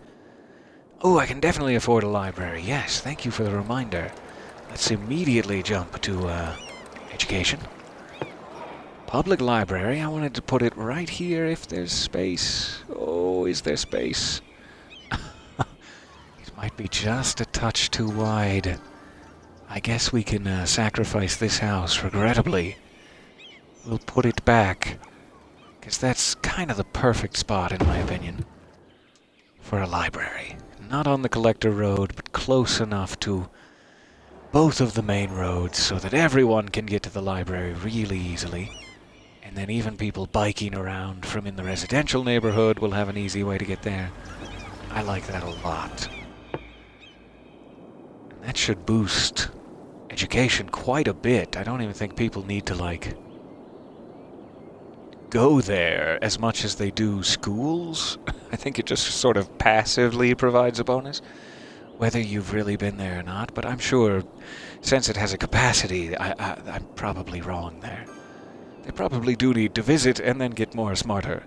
Oh, I can definitely afford a library. Yes, thank you for the reminder. Let's immediately jump to education. Public library. I wanted to put it right here if there's space. Oh, is there space? It might be just a touch too wide. I guess we can sacrifice this house, regrettably. We'll put it back, because that's kind of the perfect spot, in my opinion, for a library. Not on the collector road, but close enough to both of the main roads so that everyone can get to the library really easily. And then even people biking around from in the residential neighborhood will have an easy way to get there. I like that a lot. And that should boost education quite a bit. I don't even think people need to, like, go there as much as they do schools. I think it just sort of passively provides a bonus, whether you've really been there or not. But I'm sure, since it has a capacity, I'm probably wrong there. They probably do need to visit and then get more smarter.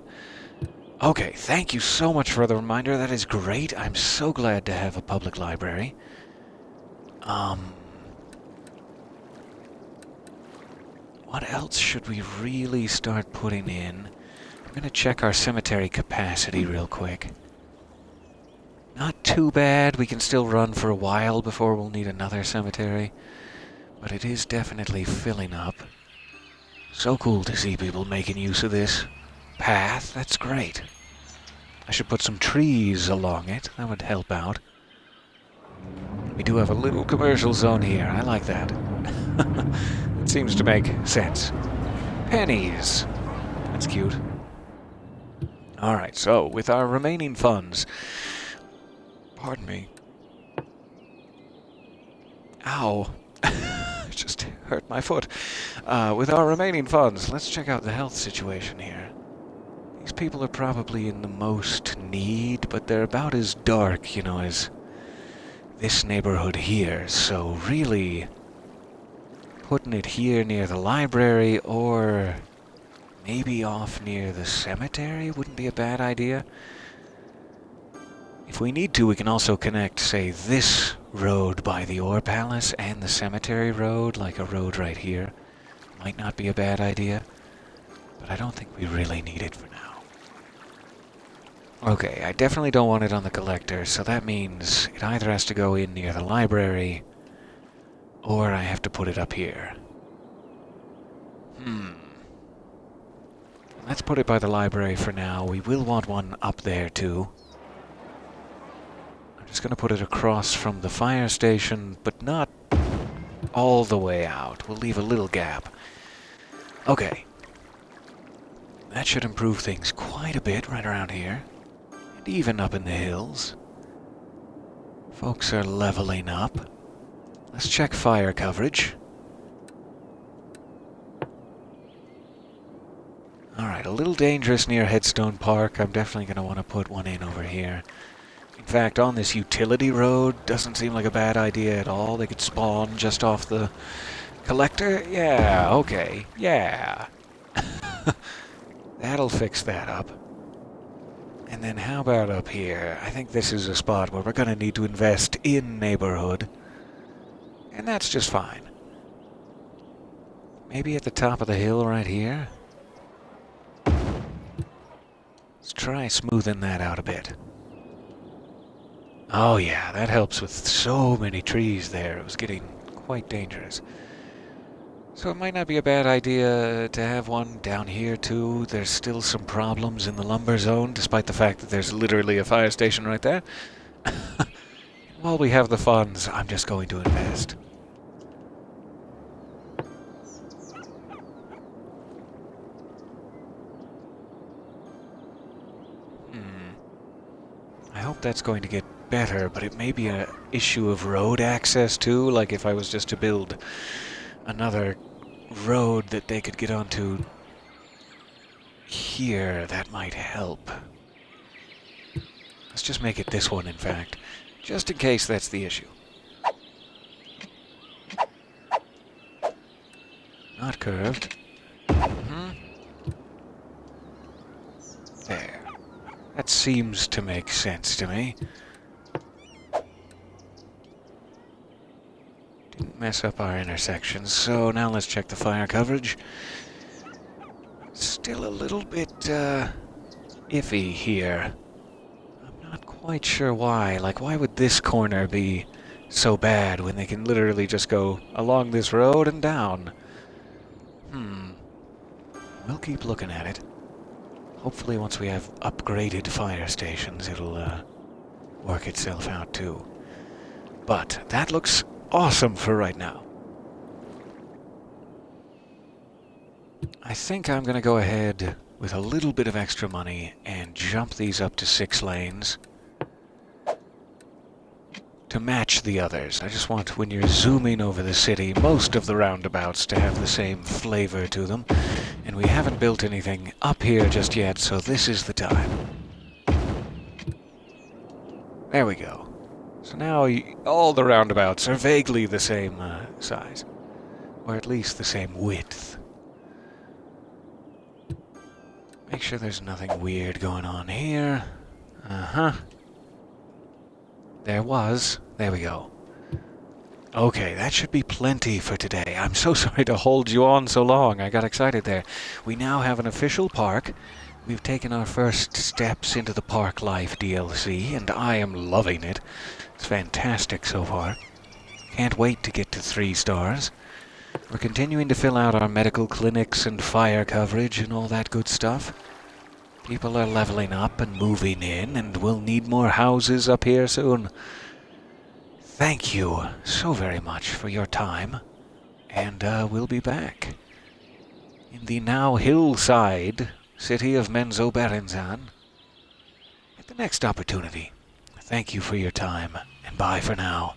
Okay, thank you so much for the reminder. That is great. I'm so glad to have a public library. What else should we really start putting in? I'm going to check our cemetery capacity real quick. Not too bad. We can still run for a while before we'll need another cemetery. But it is definitely filling up. So cool to see people making use of this path. That's great. I should put some trees along it. That would help out. We do have a little commercial zone here. I like that. It seems to make sense. Pennies. That's cute. Alright, so with our remaining funds... Pardon me. Ow. Just hurt my foot. With our remaining funds, let's check out the health situation here. These people are probably in the most need, but they're about as dark, you know, as this neighborhood here. So really, putting it here near the library, or maybe off near the cemetery wouldn't be a bad idea. If we need to, we can also connect, say, this road by the Ore Palace and the cemetery road, like a road right here. Might not be a bad idea, but I don't think we really need it for now. Okay, I definitely don't want it on the collector, so that means it either has to go in near the library, or I have to put it up here. Let's put it by the library for now. We will want one up there, too. I'm just going to put it across from the fire station, but not all the way out. We'll leave a little gap. Okay. That should improve things quite a bit right around here. And even up in the hills. Folks are leveling up. Let's check fire coverage. Alright, a little dangerous near Headstone Park. I'm definitely going to want to put one in over here. In fact, on this utility road, doesn't seem like a bad idea at all. They could spawn just off the collector. Yeah, okay, yeah. That'll fix that up. And then how about up here? I think this is a spot where we're going to need to invest in neighborhood. And that's just fine. Maybe at the top of the hill right here? Let's try smoothing that out a bit. Oh yeah, that helps with so many trees there. It was getting quite dangerous. So it might not be a bad idea to have one down here too. There's still some problems in the lumber zone, despite the fact that there's literally a fire station right there. While we have the funds, I'm just going to invest. I hope that's going to get better, but it may be an issue of road access too, like if I was just to build another road that they could get onto here, that might help. Let's just make it this one, in fact, just in case that's the issue. Not curved. There. That seems to make sense to me. Didn't mess up our intersections, so now let's check the fire coverage. Still a little bit, iffy here. I'm not quite sure why. Like, why would this corner be so bad when they can literally just go along this road and down? We'll keep looking at it. Hopefully once we have upgraded fire stations, it'll work itself out too. But that looks awesome for right now. I think I'm going to go ahead with a little bit of extra money and jump these up to 6 lanes to match the others. I just want, when you're zooming over the city, most of the roundabouts to have the same flavor to them. And we haven't built anything up here just yet, so this is the time. There we go. So now all the roundabouts are vaguely the same size. Or at least the same width. Make sure there's nothing weird going on here. There was. There we go. Okay, that should be plenty for today. I'm so sorry to hold you on so long. I got excited there. We now have an official park. We've taken our first steps into the Parklife DLC, and I am loving it. It's fantastic so far. Can't wait to get to 3 stars. We're continuing to fill out our medical clinics and fire coverage and all that good stuff. People are leveling up and moving in, and we'll need more houses up here soon. Thank you so very much for your time, and we'll be back in the now hillside city of Menzoberranzan at the next opportunity. Thank you for your time, and bye for now.